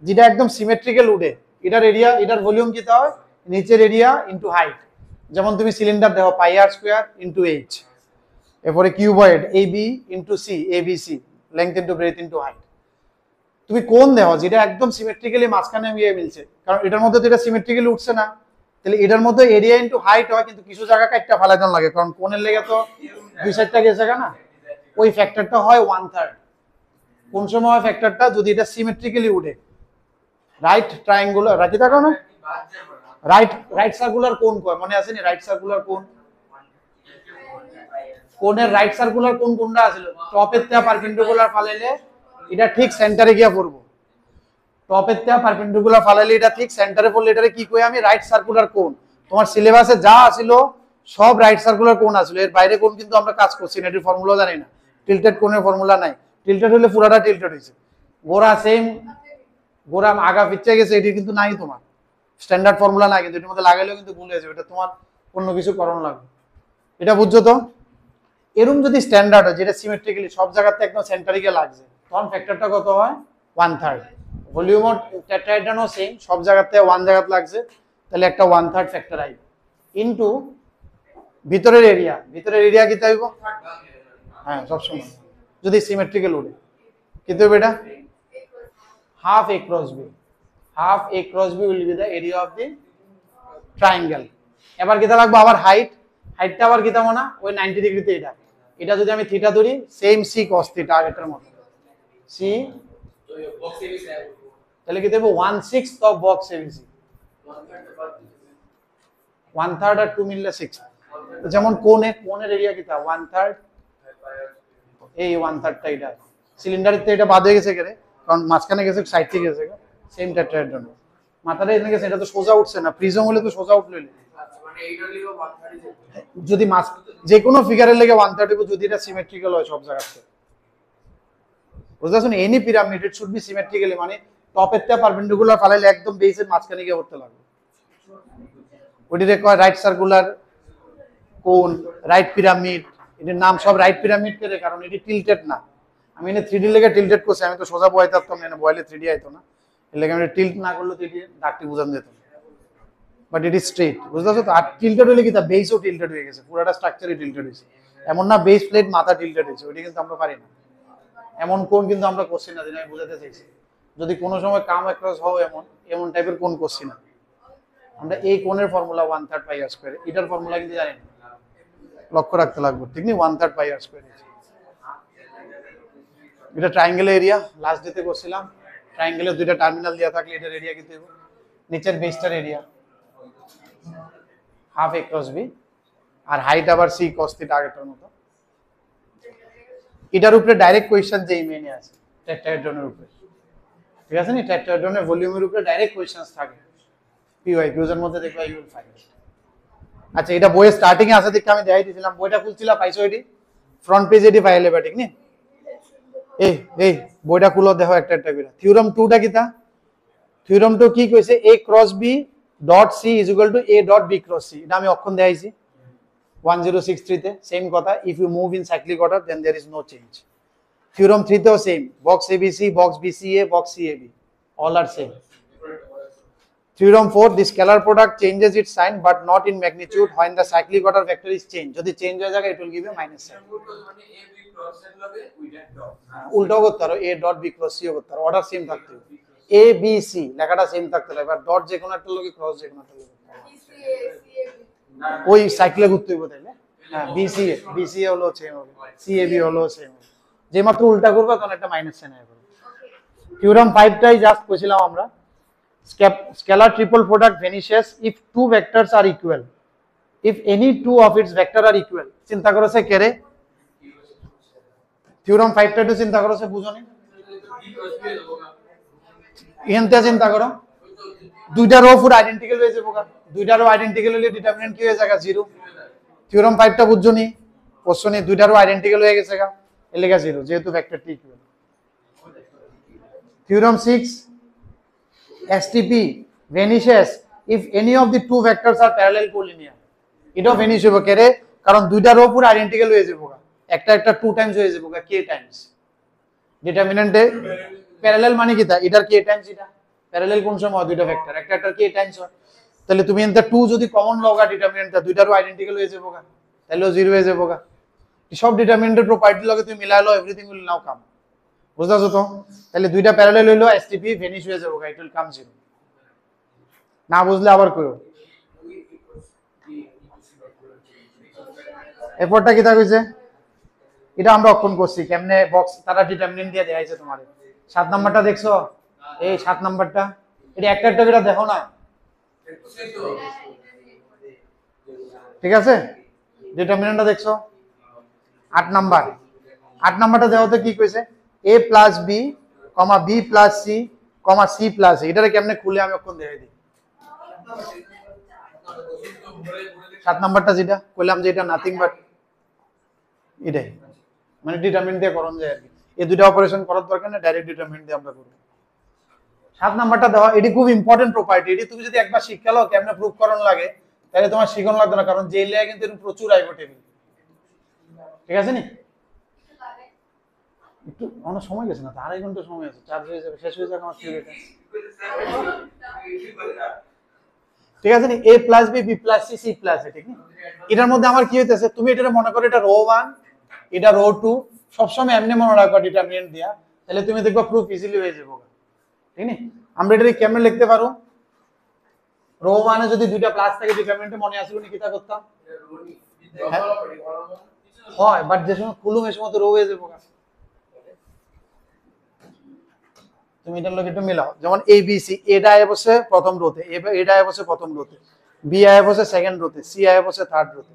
[SPEAKER 1] যেটা একদম সিমেট্রিক্যাল উঠে, এটার এরিয়া এটার ভলিউম কি হয়, নিচের এরিয়া ইনটু হাইট। যেমন তুমি সিলিন্ডার দেখো pi R square into H, এরপরে cuboid A B into C, A B C, length into breadth into height. তুমি কোন দেখো যেটা একদম সিমেট্রিক্যালি মাঝখানে গিয়ে মিলছে, কারণ এটার মধ্যে তো এটা সিমেট্রিক্যালি উঠছে না, তাহলে এটার মধ্যে এরিয়া ইনটু হাইট হয়, কিন্তু কিছু জায়গা কাটটা ফালাইতে লাগে, কারণ কোণের লেগে তো দুই সাইডটা গেছে না, ওই ফ্যাক্টরটা হয় 1/3। কোন সময় হয় ফ্যাক্টরটা, যদি এটা সিমেট্রিক্যালি উঠে। রাইট ট্রায়াঙ্গুলার রাখি থাকো না, রাইট সার্কুলার কোণ কয়, মনে আছে নি? রাইট সার্কুলার কোণ, কোণের রাইট সার্কুলার কোণ কোনটা আছিল? টপের থেকে পারপেন্ডিকুলার ফালাইলে এটা ঠিক সেন্টারে গিয়া পড়বো, টপের থেকে পারপেন্ডিকুলার ফালাইলে এটা ঠিক সেন্টারে পড়লে এটারে কি কই আমি? রাইট সার্কুলার কোণ। তোমার সিলেবাসে যা আছিল সব রাইট সার্কুলার কোণ আছিল, এর বাইরে কোণ কিন্তু আমরা কাজ করছি না, এটির ফর্মুলা জানি না। টিল্টেড কোণের ফর্মুলা নাই, টিল্টেড হলে পুরাটা টিল্টেড হয়েছে, গোড়া সেম, গোড়া আগা পিচ্ছে গেছে, এটি কিন্তু নাই, তোমার স্ট্যান্ডার্ড ফর্মুলা নাই, কিন্তু এটির মধ্যে লাগাইলেও কিন্তু ভুলে যাবে, এটা তোমার অন্য কিছু করণ লাগবে। এটা বুঝছো তো? এরকম যদি স্ট্যান্ডার্ড হয়, যেটা সিমেট্রিক্যালি সব জায়গাতে একদম সেন্টারে গিয়ে লাগছে, তখন ফ্যাক্টরটা কত হয়? 1/3। ভলিউম অফ টেট্রাহেড্রনও সেম, সব জায়গাতে 1 জায়গাতে লাগছে, তাহলে একটা 1/3 ফ্যাক্টর আইবে ইনটু ভিতরের এরিয়া। ভিতরের এরিয়া কি চাইব? হ্যাঁ সবসময় যদি সিমেট্রিক্যাল উঠে কি দেবে এটা? Half a cross b, half a cross b will be the area of the triangle। এবার কিটা লাগবে? আবার হাইটটা আবার কিটা মনে ওই 90 ডিগ্রিতে, এটা যদি আমি থিটা ধরি, সেম c cos থিটা আগেরটার মতো, c, তাহলে কি দেব? 1/6 অফ বক্স এবিসি, 1/3 আর 2 মিললে 6। যেমন কোণের এরিয়া কিটা? 1/3, এই 1/3টা এটা সিলিন্ডারের থেকে এটা বাদ হয়ে গেছে কেন? কারণ মাঝখানে গেছে, সাইড থেকে গেছে, সেম টেট্রাহেড্রন মাথাটা এখানে গেছে, এটা তো সোজা উঠছে না, প্রিজম হলে তো সোজা উঠলো। যদি মাছ যে কোনো ফিগারের লেগে 1/3, যদি এটা সিমেট্রিক্যাল হয় সব জায়গাতে, বুঝতে পারছো? Any pyramid it should be symmetrically, মানে টপের থেকে পারপেন্ডিকুলার ফালাইলে একদম বেসের মাঝখানে গিয়ে করতে লাগবে, ওইটিতে কয় রাইট সার্কুলার কোণ, রাইট পিরামিড। এটির নাম সব রাইট পিরামিড করে, কারণ এটি টিল্টেড না। আমি এনে 3D লেগে টিল্টেড করছি, আমি তো সোজা বয়াইতে পারতাম না, বয়ালে 3D আইতো না, এর লেগে আমি টিল্ট না করলে 3D ডাকটি বোঝানো যেত, বাট ইট ইজ স্ট্রেট, বুঝতে পারছো তো? আর টিল্টেড হলে কি তা বেসও টিল্টেড হয়ে গেছে, পুরোটা স্ট্রাকচারই টিল্টেড হয়েছে, এমন না বেস প্লেট মাথা টিল্টেড হয়েছে, ওইটা কিন্তু আমরা পারি না। এমন কোণ কিন্তু আমরা করছি না, যেটা আমি বোঝাতে চাইছি। যদি কোনো সময় কাম অ্যাক্রস হও এমন টাইপের কোণ করছি না আমরা। এই কোণের ফর্মুলা 1/3 পাই আর স্কয়ার, এটার ফর্মুলা কিন্তু জানি না, লক্ষ্য রাখতে লাগবে, ঠিক নেই? 1/3 পাই আর স্কয়ার। এটা ট্রায়াঙ্গেল এরিয়া, লাস্ট ডেতে করছিলাম। ট্রায়াঙ্গেলের দুইটা টার্মিনাল দেওয়া থাকলে এটার এরিয়া কিন্তু নিচের বেসটার area half a cross b, আর হাইট আবার c cos থিটা আগেরটার মতো। এটার উপরে ডাইরেক্ট কোয়েশ্চেন যেই মেনে আছে টেট্রাহেড্রনের উপরে, ঠিক আছে নি? টেট্রাহেড্রনের ভলিউমের উপরে ডাইরেক্ট কোয়েশ্চেন্স থাকে, পিওয়াই কিউজের মধ্যে দেখবা ইউ উইল ফাইন্ড। আচ্ছা, এটা বইয়ের স্টার্টিং এ আছে দেখে আমি দেখাই দিয়েছিলাম, বইটা খুলছিলা পাইছো? এটি ফ্রন্ট পেজ, এটি ফাইলে বা, ঠিক নি? এই বইটা খুলো, দেখো একটা একটা করে। থিওরাম 2টা কিতা? থিওরাম 2 কি কইছে? a cross b dot c is equal to a dot b cross c। এটা আমি অক্ষণ দেখাইছি 1063 তে, সেম কথা। If you move in cyclic order then there is no change. Theorem 3 তেও same, box abc, box bca, box cab, all are same. Theorem 4, the scalar product changes its sign but not in magnitude when the cyclic order vector is changed. যদি change হয়ে যায়, it will give a minus sign. উল্টাও করতে পারো, a dot b cross c ও করতে পারো, order same থাকতে হবে। a b c লেখাটা সেম থাকতে হবে, এবার ডট যে কোনো একটা লগে, ক্রস যে কোনো একটা লগে, ওই সাইকেলে ঘুরতে হইব তাইলে। হ্যাঁ, bca হলো সেম হবে, cab হলো সেম হবে। যে মাত্র উল্টা করবে তখন একটা মাইনাস সাইন আসবে। থিওরাম 5টাই জাস্ট কইছিলাম আমরা। Scalar triple product vanishes if two vectors are equal, if any two of its vector are equal। চিন্তা করছে কে রে? থিওরাম 5টা একটু চিন্তা করছে, বুঝোনি? এখানতে চিন্তা করো, দুইটা রো পুরো আইডেন্টিক্যাল হয়ে যাবে, দুইটা রো আইডেন্টিক্যাল হলে ডিটারমিনেন্ট কি হয়ে যাবে? 0। থিওরাম 5টা বুঝছনি? কোশ্চেনে দুইটা রো আইডেন্টিক্যাল হয়ে গেছে গা, এর লেগে 0, যেহেতু ভেক্টরটি equal. Theorem 6, STP vanishes if any of the two vectors are parallel collinear. এটাও ভ্যানিশ হবে কেরে, কারণ দুইটা রো পুরো আইডেন্টিক্যাল হয়ে যাবে, একটা একটা 2 টাইমস হয়ে যাবে k টাইমস। ডিটারমিনেন্টে প্যারালাল মানে কি তা, এটার k টাইমস, এটা প্যারালাল কোন সময় দুইটা ভেক্টর একটা একটা k টাইমস হয়, তাহলে তুমি এনটা 2 যদি কমন লগা ডিটারমিনেন্টটা দুইটারও আইডেন্টিক্যাল হয়ে যাবে, তাহলেও 0 হয়ে যাবে। সব ডিটারমিনেন্টের প্রপার্টি লগে তুমি মিলাইলো, এভরিথিং উইল নাও কাম। বুঝতেছো তো? তাহলে দুইটা প্যারালাল হইলো, STP ভ্যানিশ হয়ে যাবে, ইট উইল কাম 0। না বুঝলে আবার কইও। এরপরটা কি তা কইছে, এটা আমরা অক্ষণ করছি কেমনে বক্স তারা ডিটারমিনেন্ট দিয়ে দেখাইছে তোমারে। 7 নাম্বারটা দেখছো, এই 7 নাম্বারটা, এটা একটা একটা করে দেখো না, ঠিক আছে? ডিটারমিনেন্টটা দেখছো 8 নাম্বার। 8 নাম্বারটা দেখো তো কি কইছে, a plus b, b plus c, c plus a। এটারে কেমনে খুলে আমি অক্ষণ দেখাই দিই। 7 নাম্বারটা যেটা কইলাম যে এটা নাথিং বাট এটাই, মানে ডিটারমিনেন্ট দিয়ে করণ যায় আর কি। এই দুইটা অপারেশন করার দরকার নেই, ডাইরেক্ট ডিটারমিনেন্ট দিয়ে আমরা করব। 7 নাম্বারটা দাও, এটি খুব ইম্পর্টেন্ট প্রপার্টি। এটি তুমি যদি একবার শিক্ষা লও কেমনে প্রুফ করণ লাগে, তাহলে তোমার শিখন লাগবে না, কারণ জেল লেগে কিন্তু এরকম প্রচুর আইবো টেবিল, ঠিক আছে নি? একটু অনেক সময় গেছে না, 2.5 ঘন্টা সময় আছে, চার্জ হয়ে যাবে, শেষ হয়ে যাবে আমার থিওরিটা, ঠিক আছে নি? a plus b, b plus c, c plus a, ঠিক না? এটার মধ্যে আমার কি হইতেছে, তুমি এটা মনে করো এটা রো 1, এটা রো 2, সবসময় এমনি মনে রাখবা ডিটারমিনেন্ট দিয়া, তাহলে তুমি দেখবা প্রুফ ইজিলি হয়ে যাবে, ঠিক না? আমরা এটা কেমনে লিখতে পারো, রো 1 এ যদি দুইটা প্লাস থাকে ডিটারমিনেন্টে মনে আসলো নি কিটা করতাম, হয় বাট যে সময় কুলুম এর সময় তো রো হয়ে যাবে। তুমি এটার লগে একটু মিলাও, যেমন a b c, এটা আয় বসে প্রথম রোতে, এটা আয় বসে প্রথম রোতে, b আয় বসে সেকেন্ড রোতে, c আয় বসে থার্ড রোতে।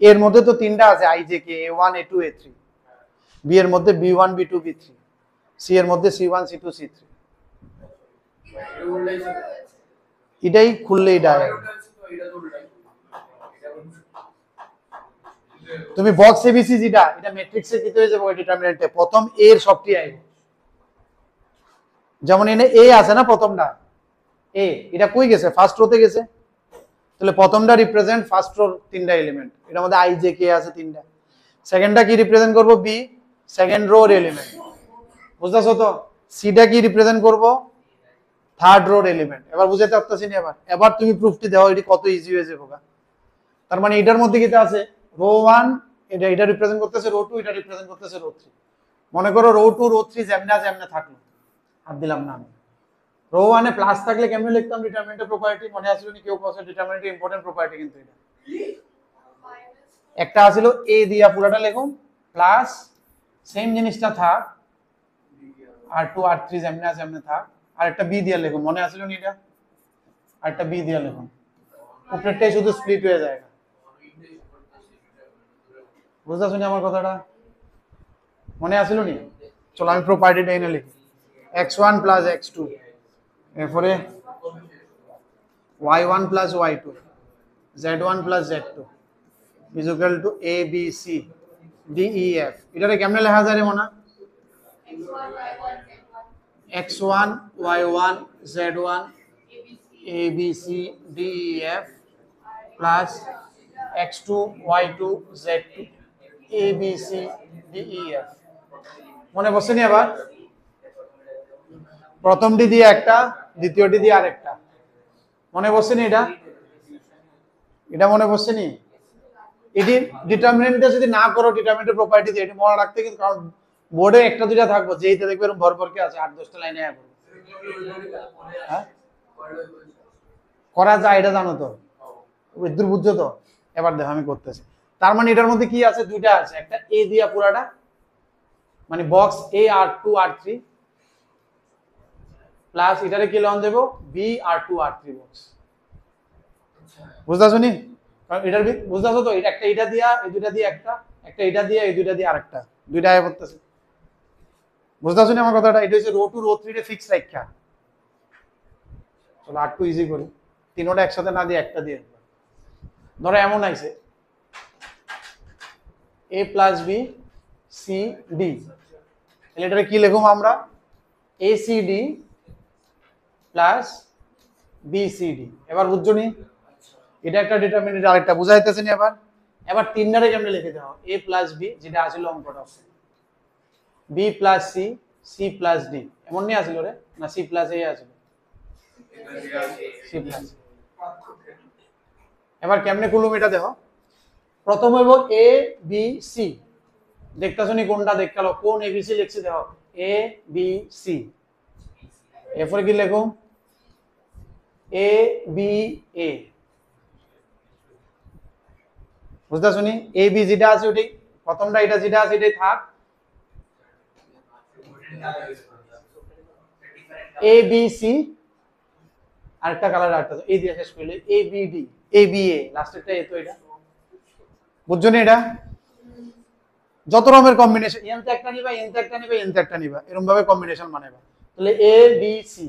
[SPEAKER 1] এর মধ্যে তো তিনটা আছে i j k, a1 a2 a3, b এর মধ্যে b1 b2 b3, c এর মধ্যে c1 c2 c3। এটাই খুললে এটা তুমি বক্স এবিসি যেটা, এটা ম্যাট্রিক্সে কি হয়ে যাবে, ডিটারমিনেন্টে প্রথম a এর সবটি আইবে। যেমন এনে এ আছে না প্রথমটা, এ এটা কই গেছে, ফার্স্ট রোতে গেছে, তাহলে প্রথমটা রিপ্রেজেন্ট ফার্স্ট রোর তিনটা এলিমেন্ট, এর মধ্যে i j k আছে তিনটা। সেকেন্ডটা কি রিপ্রেজেন্ট করব, b সেকেন্ড রোর এলিমেন্ট, বুঝতাছো তো? সিটা কি রিপ্রেজেন্ট করব, থার্ড রোর এলিমেন্ট। এবার বুঝাতে পারতাছি না, এবার তুমি প্রুফটি দাও, এটি কত ইজি হয়ে যাবে। তার মানে এটার মধ্যে কি আছে, রো 1 এটা রিপ্রেজেন্ট করতেছে রো 2, এটা রিপ্রেজেন্ট করতেছে রো 3। মনে করো রো 2 রো 3 যেমনে থাকলো, আর দিলাম না আমি। রো 1 এ প্লাস থাকলে কেমনে লিখতাম ডিটারমিনেন্টের প্রপার্টি, মনে আসলো নি কেউ? কসে ডিটারমিনেন্টের ইম্পর্টেন্ট প্রপার্টি কিন্তু এটা একটা আছিল, a দিয়া পুরোটা লিখুন, প্লাস সেম জিনিসটা থাক r2 r3 যেমনে আছে এমনি থাক, আর একটা b দিয়া লিখুন, মনে আসলো নি এটা? আর একটা b দিয়া লিখুন, উপরেরটাই শুধু স্প্লিট হয়ে যায়। বুঝতে শুনি আমার কথাটা, মনে আসলো নি? চলো আমি প্রপার্টিটা এনে লিখি, x1 প্লাস x2, এরপরে y1 plus y2, z1 plus z2 is equal to a b c d e f। এটারে কেমনে লেখা যায় রে মনা? x1 y1 z1 a b c d e f plus x2 y2 z2 a b c d e f। মনে বসে নি? আবার প্রথমটি দিয়ে একটা, দ্বিতীয়টি দিয়ে আরেকটা, মনে বসে নি? এটা মনে বসে নি? এটি ডিটারমিনেন্টটা যদি না করো ডিটারমিনেন্টের প্রপার্টি দিয়ে, এটি মনে রাখতে, কিন্তু কারণ বোর্ডে একটা দুইটা থাকবো, যেইটা দেখবে এরকম ভরভরকে আছে 8-10টা লাইনে আয় করবে। হ্যাঁ করা যায়, এটা জানো তো, দূর বুঝছো তো? এবার দেখো আমি করতেছি। তার মানে এটার মধ্যে কি আছে, দুইটা আছে, একটা a দিয়া পুরাটা, মানে box a r2 r3 plus এটারে কি লন দেব, b r2 r3 বক্স। বুঝতেছো নি? কারণ এটার বুঝতেছো তো, এটা একটা এটা দিয়া, এই দুইটা দিয়ে একটা এটা দিয়া, এই দুইটা দিয়ে আরেকটা, দুইটা আয় করতেছে। বুঝতেছো নি আমার কথাটা? এটা হচ্ছে রো 2 রো 3 এ ফিক্স রাখা। চলো আর টু ইজি করি, তিনোটা একসাথে না দিয়ে একটা দিয়ে। ধরো এমন আইছে a plus B C D, তাহলে এটা কি লিখুম আমরা, A C D plus BCD. এবার বুঝছো নি, এটা একটা ডিটারমিনেন্ট, আরেকটা বুঝাইতেছে নি। এবার তিনটারে কেমনে লিখে দাও, এ প্লাস বি যেটা আসল অঙ্কটা, B plus C, C plus D, এমন নিয়ে আসলো রে না, সি প্লাস এ আসলো, সি প্লাস। এবার কেমনে করলাম এটা দেখো, প্রথম হইব এ বি সি, দেখতেছো নি কোনটা দেখালো, কোন এ বি সি লিখছি দেখো, এ বি সি। এরপরে কি লেখো, এ বি এ, বুঝতেছো নি, এ বি যেটা আছে ওটাই প্রথমটা, এটা যেটা আছে এটাই থাক, এ বি সি, আরেকটা কালার আরেকটা এই দিয়ে শেষ করলে, A B D, A B A, লাস্টেরটা এ, তো এটা বুঝছো নি, এটা যত রকমের কম্বিনেশন, এনতে একটা নিবা, এনতে একটা নিবা, এনতে একটা নিবা, এরকম ভাবে কম্বিনেশন বানাইবা। তাহলে এ B C,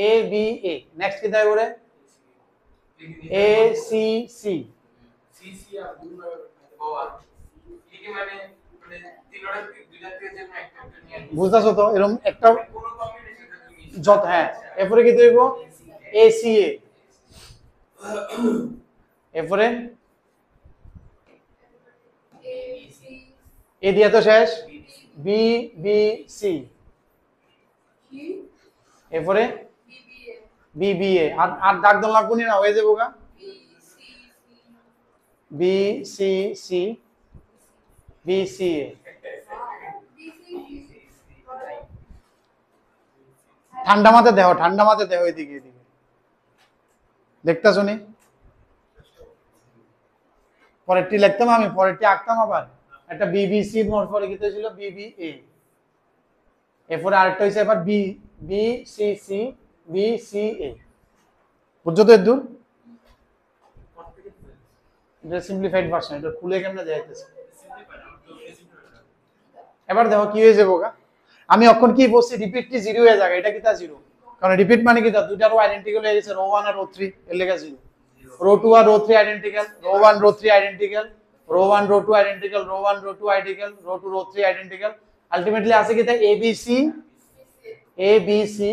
[SPEAKER 1] A B A, next কি দেয় করে, এ সি সি, বুঝতেছো তো, এরকম একটা যত, হ্যাঁ। এরপরে কি দেখব, এ সি এ, এরপরে এ দিয়া তো শেষ, বি বি সি, এরপরে বি বি এ, আর আর দাগ দাও লাগবো না, হয়ে যাবো গা, B C C, B C A. ঠান্ডা মাথায় দেখো, ঠান্ডা মাথায় দেখো, এদিকে এদিকে দেখতেছো নি, পরেরটি লিখতাম আমি, পরেরটি আঁকতাম, আবার একটা বিবিসি মোর পরে কি ছিল, বিবিএ, এরপরে আরেকটা হইছে এবার B B C C, B C A, বুঝছো তো এদূর, এটা সিম্পলিফাইড ভার্সন, এটা খুলে কেমনে যাইতেছে। এবার দেখো কি হয়ে যাবো গা, আমি এখন কি বলছি, রিপিটটি জিরো হয়ে যাবে, এটা কি তা জিরো, কারণ রিপিট মানে কি তা দুইটা রো আইডেন্টিক্যাল হয়ে গেছে, রো 1 আর রো 3 এর লেখা জিরো, রো 2 আর row 3 identical, row 1 row 3 identical, row 1 row 2 identical, row 1 row 2 identical, row 2 row 3 identical, ultimately আছে কি তা এ বি সি,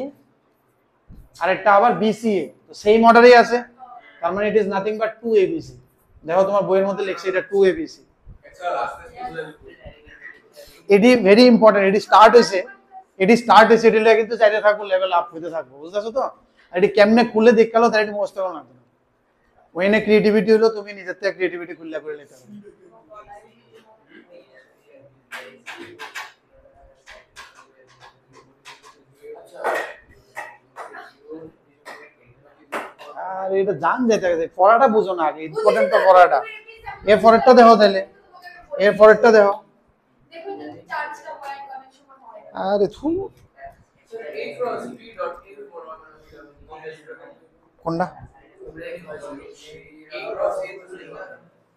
[SPEAKER 1] আরেকটা আবার বিসিএ, তো সেম অর্ডারেই আছে, তার মানে it is nothing but 2 ABC. দেখো তোমার বইয়ের মধ্যে লিখছে এটা 2 এবিসি। এটি ভেরি ইম্পর্টেন্ট, এটি স্টার্ট হইছে, এটি লাগে কিন্তু চাইতে থাকবো, লেভেল আপ হইতে থাকবো, বুঝতেছো তো। আর এটি কেমনে খুলে দেখালো তাই এটি মুখস্থ করো না, ওইনে ক্রিয়েটিভিটি হলো, তুমি নিজের থেকে ক্রিয়েটিভিটি খুলে করে নিতে হবে। আর এটা জান যেতে গেছে, পড়াটা বুঝো না আগে, ইম্পর্টেন্ট তো পড়াটা। এর পরেরটা দেখো তাহলে, এর পরেরটা দেখো, আরে থু, কোনটা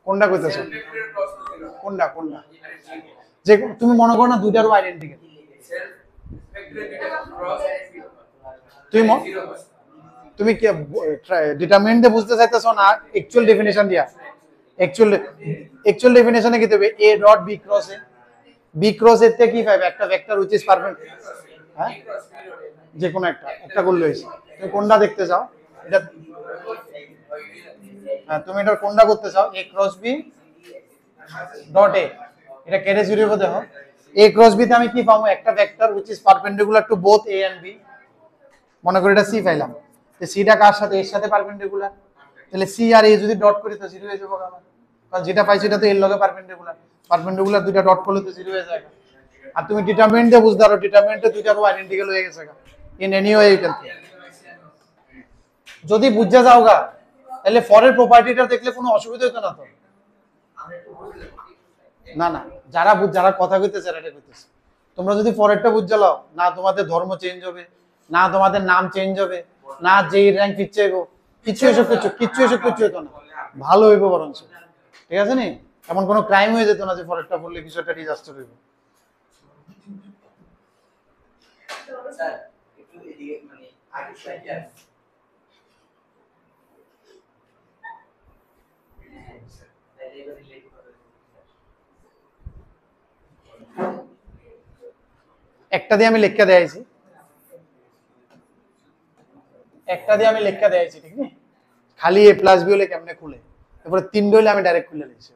[SPEAKER 1] কোনটা কইতেছো, কোনটা কোনটা, যে তুমি মনে করো না দুইটারও আইডেন্টিক্যাল, তুমি কি ডিটারমিনেন্ট দিয়ে বুঝতে চাইতেছো না অ্যাকচুয়াল ডেফিনিশন দিয়া, অ্যাকচুয়াল ডেফিনিশনে কি দেবে, A dot B cross A, B cross এর থেকে কি পাবে, একটা ভেক্টর হুইচ ইজ পারফেক্ট, হ্যাঁ যে কোনো একটা করলে হইছে। তুমি কোনটা দেখতে চাও, এটা হ্যাঁ, তুমি এটা কোনটা করতে চাও, এ ক্রস বি ডট এ, এটা কেটে শুরু করে দেখো, এ ক্রস বি তে আমি কি পাবো, একটা vector which is perpendicular to both A and B, মনে করি এটা সি পাইলাম, তো সিটা কার সাথে, এর সাথে পারপেন্ডিকুলার, তাহলে সি আর এ যদি ডট করি তো জিরো হয়ে যাবে, কারণ যেটা পাইছি এটা তো এর লগে পারপেন্ডিকুলার দুইটা ডট করলে তো জিরো হয়ে যায়। আর তুমি ডিটারমিনেন্ট দিয়ে বুঝতে পারো, ডিটারমিনেন্টে দুইটা রো আইডেন্টিক্যাল হয়ে গেছে in any way you can. যদি বুঝা যাও গা তাহলে ফরের প্রপার্টিটা দেখলে কোনো অসুবিধা হতো না তো, না না, যারা কথা কইতেছে এটা কইতেছে, তোমরা যদি ফরেরটা বুঝা লাও না, তোমাদের ধর্ম চেঞ্জ হবে না, তোমাদের নাম চেঞ্জ হবে না, যেই র্যাঙ্ক পিচ্ছে হইব, কিচ্ছু হতো না, ভালো হইব বরঞ্চ, ঠিক আছে নি, এমন কোনো ক্রাইম হয়ে যেত না যে ফরেরটা পড়লে কিছু একটা ডিজাস্টার হইব। একটা দিয়ে আমি লেখা দিয়েছি, একটা দিয়ে আমি লেখা দিয়েছি ঠিক না, খালি এ প্লাস বি হলে কেমনে খুলে, তারপরে তিনটা হলে আমি ডাইরেক্ট খুলে নিয়েছি।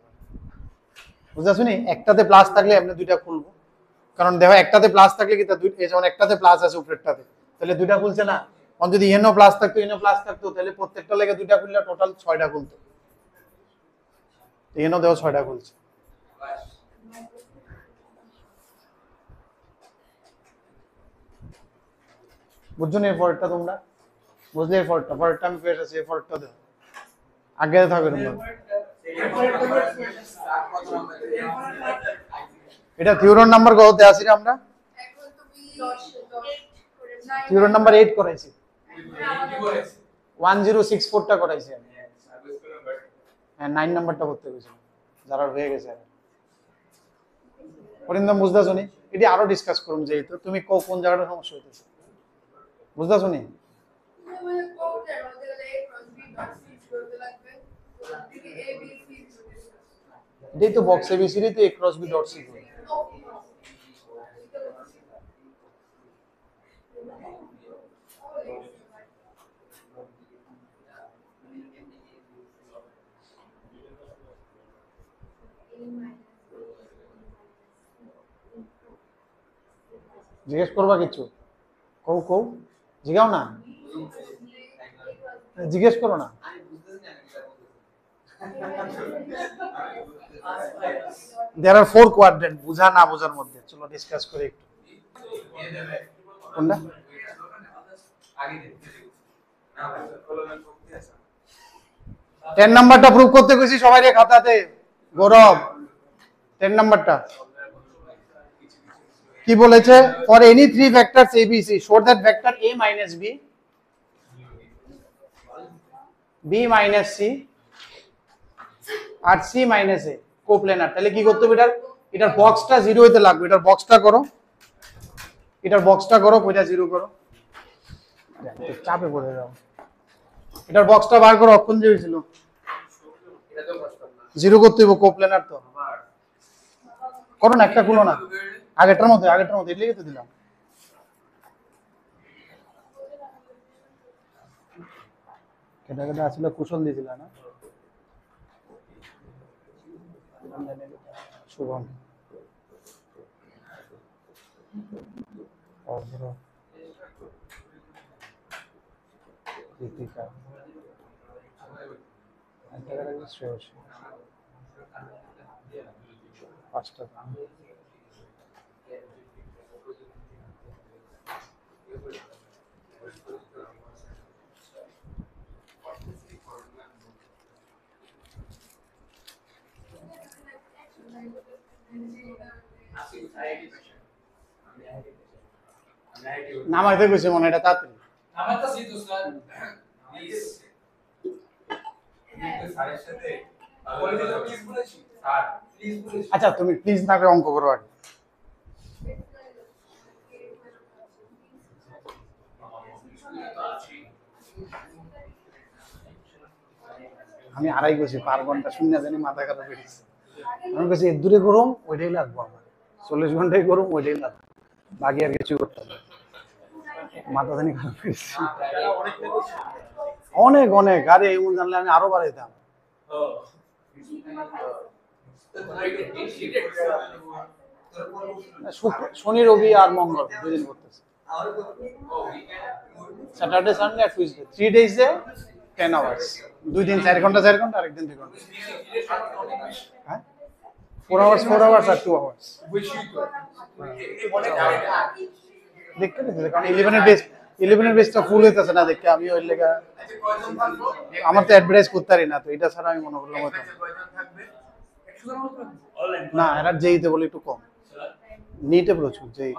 [SPEAKER 1] বুঝতে শুনি একটাতে প্লাস থাকলে এমনি দুইটা খুলবো, কারণ দেখো একটাতে প্লাস থাকলে কি তা যেমন একটাতে প্লাস আছে উপরেরটাতে, তাহলে দুইটা খুলছে না। অন যদি এনও প্লাস থাকতো এনও প্লাস থাকতো তাহলে প্রত্যেকটা লেগে দুইটা খুললে টোটাল 6টা খুলতো, এনও দেখো 6টা খুলছে। বুঝছো না এই ফল্টটা তোমরা? বুঝলে এই ফল্টটা আমি পেয়ে এসেছি, এই ফল্টটা দেখো আগে থাকবে তোমরা। এটা থিওরম নাম্বার কততে আসি রে আমরা?
[SPEAKER 2] এখন তুমি 10
[SPEAKER 1] থিওরম নাম্বার 8 করাইছি, 1064টা করাইছি আমি। হ্যাঁ 9 নাম্বারটা করতে গেছিল, যারা হয়ে গেছে। অরিন্দম বুঝতে শুনি, এটি আরো ডিসকাস করুন, যেহেতু তুমি কোন জায়গাটা সমস্যা হইতেছে বুঝতে শুনি। এটাই তো বক্স এবিসিডি তে a cross b dot c। জিজ্ঞেস করবা কিছু? কও কও, জিগাও না, জিজ্ঞেস করো না। There are 4 quadrant, বুঝা না বোঝার মধ্যে। চলো ডিসকাস করি একটু। কোনটা? 10 নাম্বারটা প্রুফ করতে কইছি সবাই রে খাতাতে। গৌরব 10 নাম্বারটা কি বলেছে? For any 3 vectors ABC show that vector A minus B, B minus C আর C minus A কোপ্লেনার। তাহলে কি করতে হবে? এটার বক্সটা 0 হইতে লাগবে। এটার বক্সটা করো, এটার বক্সটা করো, কয়টা 0 করো, চাপে পড়ে যাও। এটার বক্সটা বার করো, অক্ষণ যে হয়েছিল 0 করতে হইব, কোপ্লেনার তো করো না, একটা খুলো না, আগেরটার মধ্যে এটাই তো দিলাম। কেটা কেটা আসলে কুশল দিয়েছিল না শুভম, অভ্র, কৃতিকা, শ্রেয়স, 5টা। নামাইতে কইছে মনে, এটা তাড়াতাড়ি
[SPEAKER 4] নামাইতাছি তো স্যার প্লিজ স্যারের সাথে বলে দিলে প্লিজ বলেছি স্যার প্লিজ বলেছি।
[SPEAKER 1] আচ্ছা তুমি প্লিজ না করে অঙ্ক করো আগে। আমি আড়াই গেছি পার ঘন্টা শূন্য জানি মাথা খারাপ হয়ে গেছে। আমি কাছে এর দূরে গরম ওইটাই লাগবো আমার, 40 ঘন্টায় গরম ওইটাই লাগবে, বাকি আর কিছু করতে হবে। মাথা জানি খারাপ হয়ে গেছে অনেক অনেক। আরে এমন জানলে আমি আরো বাড়াইতাম। শনি রবি আর মঙ্গল 2 দিন করতেছে, স্যাটারডে সানডে আর টুইসডে, 3 ডেজে 10 আওয়ার্স, 2 দিন 4 ঘন্টা 4 ঘন্টা, আরেকদিন 2 ঘন্টা। হ্যাঁ 4 আওয়ার্স আর 2 আওয়ার্স দেখতে দিতে, কারণ 11 এর বেসটা ফুল হইতেছে না দেখতে। আমি ওই লেগা আমার তো অ্যাডভার্টাইজ করতে পারি না, তো এটা ছাড়া আমি মনে করলাম হয়তো না, এরা যেইতে বলে একটু কম, নিটে প্রচুর যেই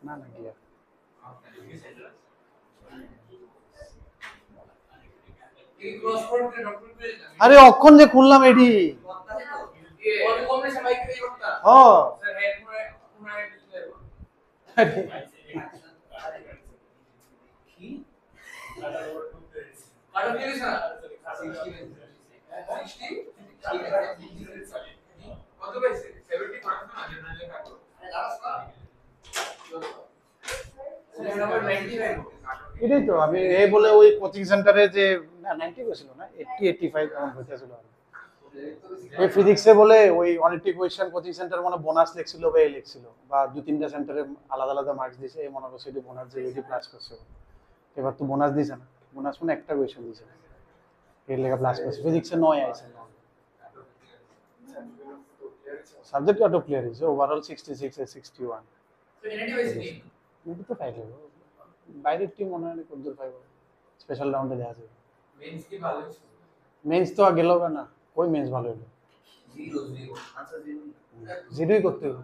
[SPEAKER 1] না না গিয়া। আরে অক্ষণ যে খুললাম এডি
[SPEAKER 4] নাম্বার 95
[SPEAKER 1] এটাই তো আমি এই বলে ওই কোচিং সেন্টারে যে না 90 করেছিল না 80 85 এমন হইতেছিল ওই ফিজিক্সে বলে ওই অনেকটি কোয়েশ্চেন কোচিং সেন্টার মানে বোনাস লিখছিল বা এই লিখছিল বা দু তিনটা সেন্টারে আলাদা আলাদা মার্কস দিয়েছে এই মনে করছে এটি বোনাস দিয়ে এটি প্লাস করছে এবার তো বোনাস দিছে না বোনাস মানে একটা কোয়েশ্চেন দিয়েছে এর লেখা প্লাস করছে ফিজিক্সে 9 আইছে সাবজেক্ট অটো ক্লিয়ার হয়েছে ওভারঅল 66 এ 61
[SPEAKER 4] তো নেগেটিভ হইছে কি
[SPEAKER 1] কিন্তু তো পাইলে বাইরের টিম মনে হয় কত দূর পাইব স্পেশাল রাউন্ডে দেখা যাবে
[SPEAKER 4] মেন্স কি ভালো হইছে
[SPEAKER 1] মেন্স তো আর গেল না কই মেন্স ভালো হলো
[SPEAKER 4] 0 আনসার 0
[SPEAKER 1] জিরোই করতে হবে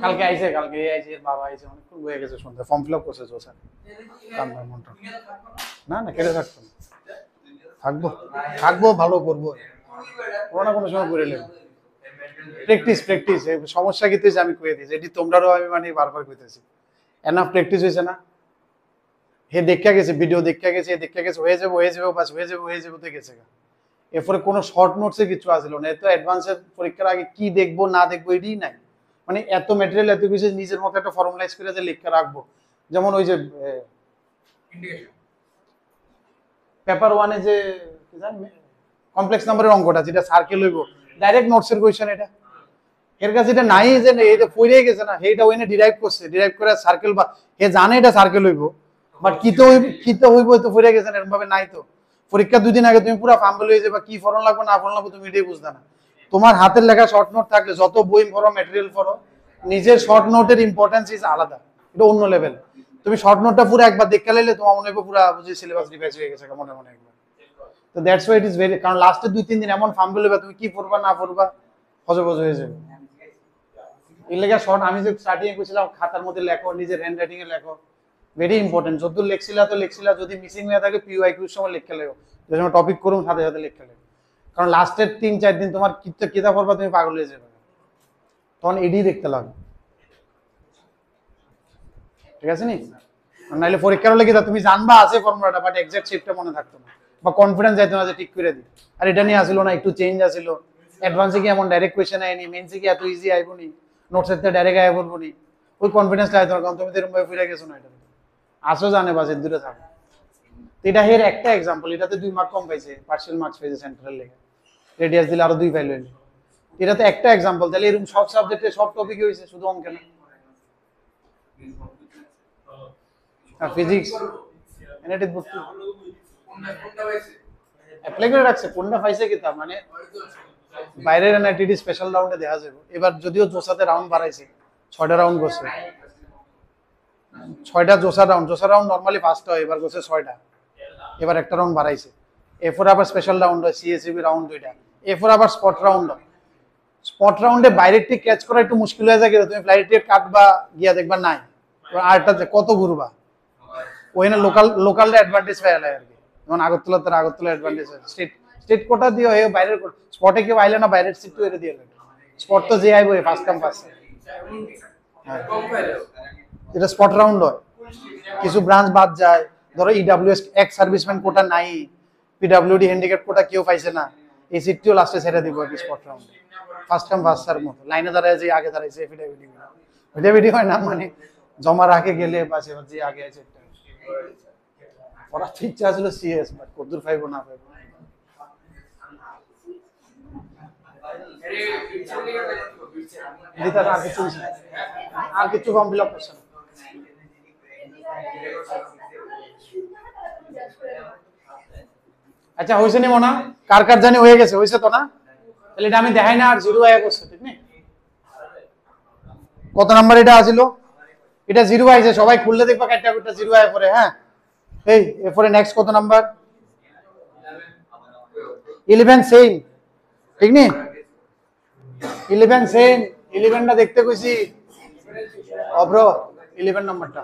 [SPEAKER 1] কালকে আইছে কালকে আইছে এর বাবা আইছে অনেকক্ষণ হয়ে গেছে শুনতে ফর্ম ফিল আপ করছে তো স্যার কান্দার মনটা না না কেটে থাকতো না। থাকবো থাকবো ভালো করবো কোনো না কোনো সময় করে নেবো প্র্যাকটিস প্র্যাকটিস সমস্যা কি তুই আমি কয়ে দিয়েছি এটি তোমরাও আমি মানে বারবার কইতেছি এনাফ প্র্যাকটিস হয়েছে না হে দেখা গেছে ভিডিও দেখা গেছে হয়ে যাবে বাস হয়ে যাবে তো গেছে এরপরে কোনো শর্ট নোটসে কিছু আসলো না এত অ্যাডভান্সের পরীক্ষার আগে কি দেখবো না দেখবো এটাই নাই মানে এত ম্যাটেরিয়াল এত কিছু নিজের মতো একটা ফর্মালাইজ করে যে লিখে রাখবো যেমন ওই যে
[SPEAKER 4] ইন্ডিকেশন
[SPEAKER 1] পেপার ওয়ানে যে কমপ্লেক্স নাম্বারের অঙ্কটা যেটা সার্কেল হইব ডাইরেক্ট নোটসের কোয়েশ্চেন এটা এর কাছে এটা নাই যে এটা পড়ে গেছে না এইটা ওইনে ডিরাইভ করছে ডিরাইভ করে সার্কেল বা হে জানে এটা সার্কেল হইব বাট কিতে হইব তো পড়ে গেছে না এরকম ভাবে নাই তো পরীক্ষা 2 দিন আগে তুমি পুরো ফাম্বল হয়ে যাবে কি ফরম লাগবে না ফরম লাগবে তুমি এটাই বুঝতে না তোমার হাতের লেখা শর্ট নোট থাকলে যত বই পড়ো ম্যাটেরিয়াল পড়ো নিজের শর্ট নোটের ইম্পর্টেন্স ইজ আলাদা এটা অন্য লেভেল তুমি শর্ট নোটটা পুরো একবার দেখে লাইলে তোমার মনে হবে পুরো বুঝি সিলেবাস রিভাইজ হয়ে গেছে মনে মনে একবার তো that's why it is very কারণ লাস্টে 2-3 দিন এমন ফাম্বল হবে তুমি কি পড়বা না পড়বা হজবজ হয়ে যাবে এই লেখা শর্ট আমি যে স্টার্টিং এ কইছিলাম খাতার মধ্যে লেখো নিজের হ্যান্ড রাইটিং এ লেখো ভেরি ইম্পর্টেন্ট যত লেখছিলা যদি মিসিং হয়ে থাকে পিওআইকিউ এর সময় লিখে লেখো যখন টপিক করুম সাথে সাথে লিখে লেখো কারণ লাস্টের 3-4 দিন তোমার কিতা পড়বা তুমি পাগল হয়ে যাবে তখন এডি দেখতে লাগবে ঠিক আছে নি নাইলে পরীক্ষার হলে কি তুমি জানবা আছে ফর্মুলাটা বাট এক্সাক্ট শেপটা মনে থাকতো না বা কনফিডেন্স যাইতো না যে ঠিক করে দিই আর এটা নিয়ে আসিল না একটু চেঞ্জ আসিল অ্যাডভান্সে কি এমন ডাইরেক্ট কোয়েশ্চেন আইনি মেইনসে কি এত ইজি আইবো নি নোটসের তে ডাইরেক্ট আইবো নি ওই কনফিডেন্সটা আইতো না কারণ তুমি এরকম ভাবে ফিরে গেছো না এটা আসো জানে বাজে দূরে থাকো এটা এর একটা एग्जांपल এটাতে 2 মার্ক কম পাইছে পার্শিয়াল মার্কস পেয়েছে সেন্ট্রাল লেগে রেডিয়াস দিলে আরো 2 পাইলো এটা তো একটা एग्जांपल তাহলে এরকম সব সাবজেক্টে সব টপিকে হইছে শুধু অঙ্কে না আর ফিজিক্স এনাটিভ ভর্তি
[SPEAKER 4] কোনটা হইছে
[SPEAKER 1] অ্যাপ্লাই করে রাখছে কোনটা পাইছে কি তা মানে বাইরের এনআইটিডি স্পেশাল রাউন্ডে দেখা যাবে এবার যদিও জোসাতে রাউন্ড বাড়াইছে 6টা রাউন্ড করছে 6টা জোসা রাউন্ড নরমালি 5টা হয় এবার করছে 6টা এবার একটা রাউন্ড বাড়াইছে এরপর আবার স্পেশাল রাউন্ড হয় সিএসইবি রাউন্ড 2টা এরপর আবার স্পট রাউন্ড হয় স্পট রাউন্ডে বাইরের টিক ক্যাচ করা একটু মুশকিল হয়ে যায় তুমি ফ্লাইট টিক কাটবা গিয়া দেখবা নাই আরটা কত ঘুরবা ওইখানে লোকাল অ্যাডভান্টেজ পায় আর কি যেমন আগরতলা অ্যাডভান্টেজ হয় স্টেট কোটা দিও এই বাইরের স্পটে কেউ আইলে না বাইরের সিট তো এর দিয়ে স্পট তো যে আইবো ফার্স্ট কাম ফার্স্ট
[SPEAKER 4] কম পাইলো
[SPEAKER 1] এটা স্পট রাউন্ড হয় কিছু ব্রাঞ্চ বাদ যায় ধরো ইডব্লিউএস এক্স সার্ভিসম্যান কোটা নাই পিডব্লিউডি হ্যান্ডিক্যাপ কোটা কেউ পাইছে না এই সিটটিও লাস্টে ছেড়ে দিব আর কি spot round first come first serve মতো লাইনে দাঁড়ায় যে আগে দাঁড়াইছে এফিডেভিটি হয় না মানে জমা রাখে গেলে বাস এবার যে আগে আছে ওরা তো ইচ্ছা ছিল সিএস বাট কদ্দুর পাইবো না পাইবো দিতে আর কিছু ফর্ম ফিল আপ করছে না আচ্ছা হয়েছে নি মনে কার কার জানি হয়ে গেছে হয়েছে তো না তাহলে এটা আমি দেখাই না আর 0 আয়া করছে ঠিক নেই কত নাম্বার এটা আছিল এটা 0 আইছে সবাই খুললে দেখবা কাটটা কোটা 0 আয়া পরে হ্যাঁ এই এরপরে নেক্সট কত নাম্বার 11 সেম ঠিক নি 11 সেম 11টা দেখতে কইছি অব্র 11 নাম্বারটা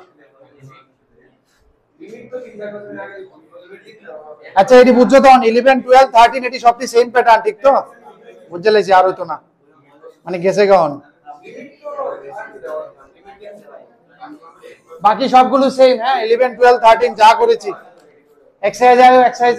[SPEAKER 1] আচ্ছা এটি বুঝছো তো 11 12 13 এটি সবটি সেম প্যাটার্ন ঠিক তো বুঝতে লাইছি আর হইতো না মানে গেছে গান বাকি সবগুলো সেম হ্যাঁ 11 12 13 যা করেছি এক্সারসাইজ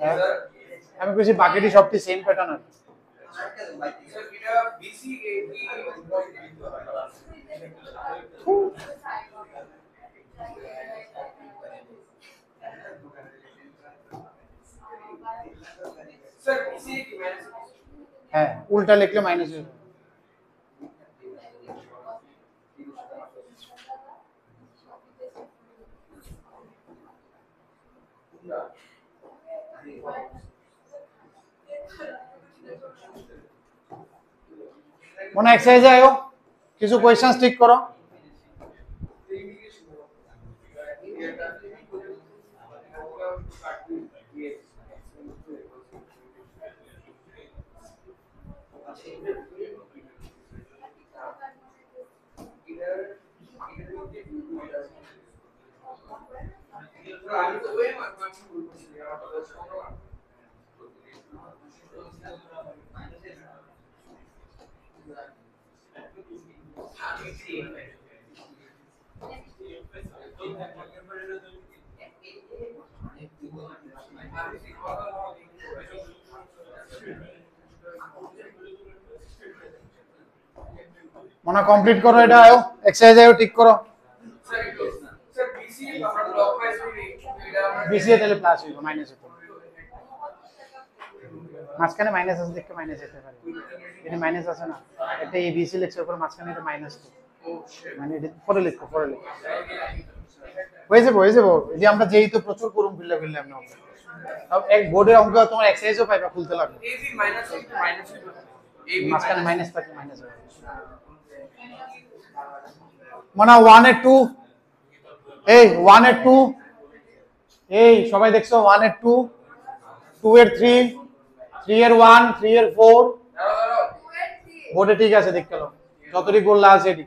[SPEAKER 1] হ্যাঁ, আমি কইছি বাকিটি সবটি সেম প্যাটার্ন আছে। হ্যাঁ, উল্টা লিখলে মাইনাস হয়ে যাবে। মনে এক্সারসাইজে আয়ো, কিছু কোয়েশ্চেন্স ঠিক করো। মনে কমপ্লিট করো, এটা আয়ো এক্সারসাইজ আয়ো ঠিক করো। বিসিএ তাহলে প্লাস হইব, মাইনাস হইব। মাঝখানে মাইনাস আছে দেখে মাইনাস হতে পারে, এটা মাইনাস আছে না, এটা এবিসি লেখছে উপরে মাঝখানে এটা মাইনাস মানে এটা পরে লিখো, পরে লিখো হয়ে যাবো, হয়ে যাবো। এই যে আমরা যেই তো প্রচুর করুম ফিল্লা ফিল্লা আমরা এক বোর্ডের অঙ্ক তোমার এক্সারসাইজও পাইবা, খুলতে লাগবে। মাঝখানে মাইনাস থাকলে মাইনাস হবে। মানে 1 এর 2, এই 1 এর 2, এই সবাই দেখছো 1 এর 2, 2 এর 3, 3 এর 1, 3 এর 4 বোর্ডে ঠিক আছে, দেখতে লো যতটি গোল্লা আছে এটি।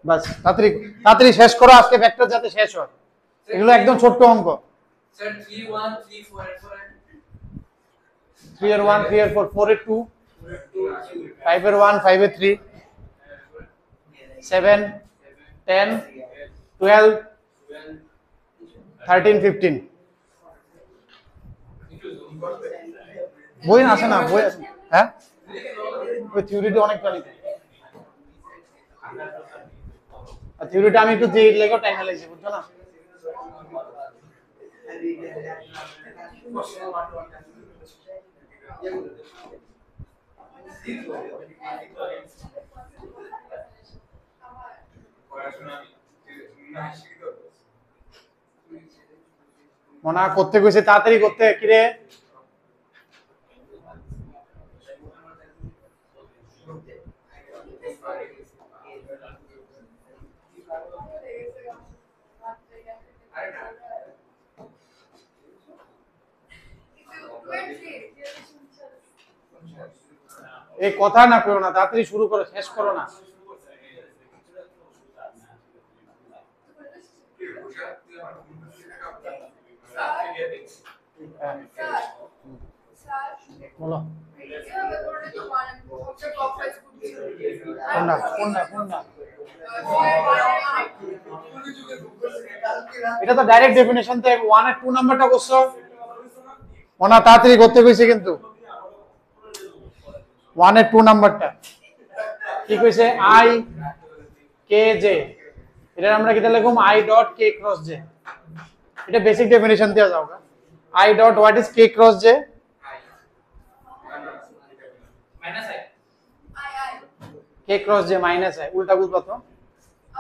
[SPEAKER 1] বাস তাড়াতাড়ি তাড়াতাড়ি শেষ করো আজকে, ভেক্টর যাতে শেষ হয়। এগুলো একদম ছোট্ট অঙ্ক।
[SPEAKER 3] স্যার 3 1 3 4 এর 4
[SPEAKER 1] 3 এর 1, 3 এর 4, 4 এর 2, 5 এর 1, 5 এর 3, 7 10 12 13 15। বই আছে না, বই আছে। হ্যাঁ, ওই থিওরিটা অনেক জানি। আর থিওরিটা আমি একটু যে লেগো টাইম লাগছে, বুঝছো না? মনে করতে কইছে তাড়াতাড়ি করতে, কিরে এই কথা না করো না, তাড়াতাড়ি শুরু করো, শেষ করো না। বলো কোনটা কোনটা কোনটা? এটা তো ডাইরেক্ট ডেফিনিশন থেকে 1 আর 2 নাম্বারটা করছো। মনে তাড়াতাড়ি করতে কইছে কিন্তু 1 এর 2 নাম্বারটা কি কইছে, আই কে জে, এটা আমরা কিটা লিখুম I dot K cross J. এটা বেসিক ডেফিনিশন দেয়া যাও। I dot what is K cross J?
[SPEAKER 3] Minus I
[SPEAKER 1] K cross J minus है उल्टा कुछ बताओ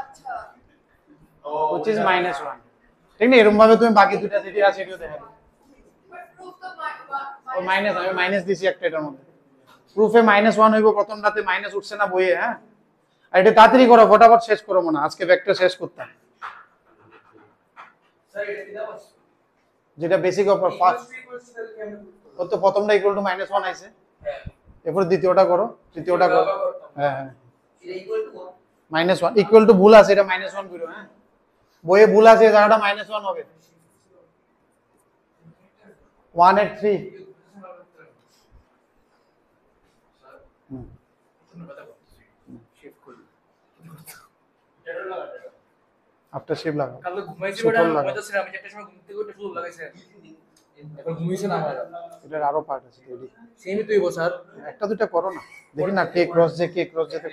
[SPEAKER 2] अच्छा
[SPEAKER 1] which is -1 ঠিক না এরকম ভাবে তুমি বাকি দুটো সিটি আর সিটিও দেখাবে
[SPEAKER 2] but proof তো
[SPEAKER 1] ও মাইনাস আমি মাইনাস দিছি একটা এটার মধ্যে প্রুফে -1 হইব প্রথমটাতে মাইনাস উঠছে না বইয়ে হ্যাঁ আর এটা তাড়াতাড়ি করো ফটাফট শেষ করো মনে আজকে ভেক্টর শেষ করতে
[SPEAKER 4] স্যার এটা কি দাও
[SPEAKER 1] যেটা বেসিক অফ ফার্স্ট ও তো প্রথমটা ইকুয়াল টু -1 আইছে
[SPEAKER 4] হ্যাঁ
[SPEAKER 1] এরপর দ্বিতীয়টা করো তৃতীয়টা করো হ্যাঁ হ্যাঁ
[SPEAKER 4] এটা ইকুয়াল টু
[SPEAKER 1] -1 ইকুয়াল টু ভুল আছে এটা -1 করো হ্যাঁ বইয়ে ভুল আছে এই জায়গাটা -1 হবে 183 आफ्टर शिफ्ट लगा
[SPEAKER 5] কালকে ঘুমাইছি
[SPEAKER 1] সুফল
[SPEAKER 5] বেটা
[SPEAKER 1] লাগা।
[SPEAKER 5] ঘুমাইতেছি আমি একটা সময় ঘুম থেকে উঠে শুধু লাগাইছে এখন ঘুমাইছে না আমার
[SPEAKER 1] এটার আরো পার্ট আছে রেডি
[SPEAKER 5] সেমই তুই বসার
[SPEAKER 1] একটা দুটো করো না দেখি না কে ক্রস যেতে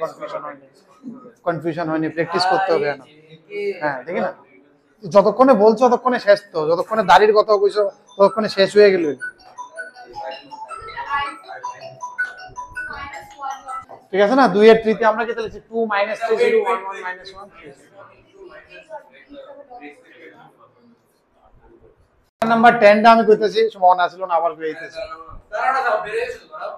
[SPEAKER 1] কনফিউশন হয়নি প্র্যাকটিস করতে হবে না হ্যাঁ দেখি না যতক্ষণে বলছো ততক্ষণে শেষ তো যতক্ষণে দাড়ির কথা কইছো ততক্ষণে শেষ হয়ে গেল ঠিক আছে না 2 এর 3 তে আমরা কি লিখছি 2 - 3 0 1 1 -1 নাম্বার 10 টা আমি কইতেছি মনে আসলো না আবার কইতেছি
[SPEAKER 4] দাঁড়াও দাঁড়াও বেরিয়ে এসো দাঁড়াও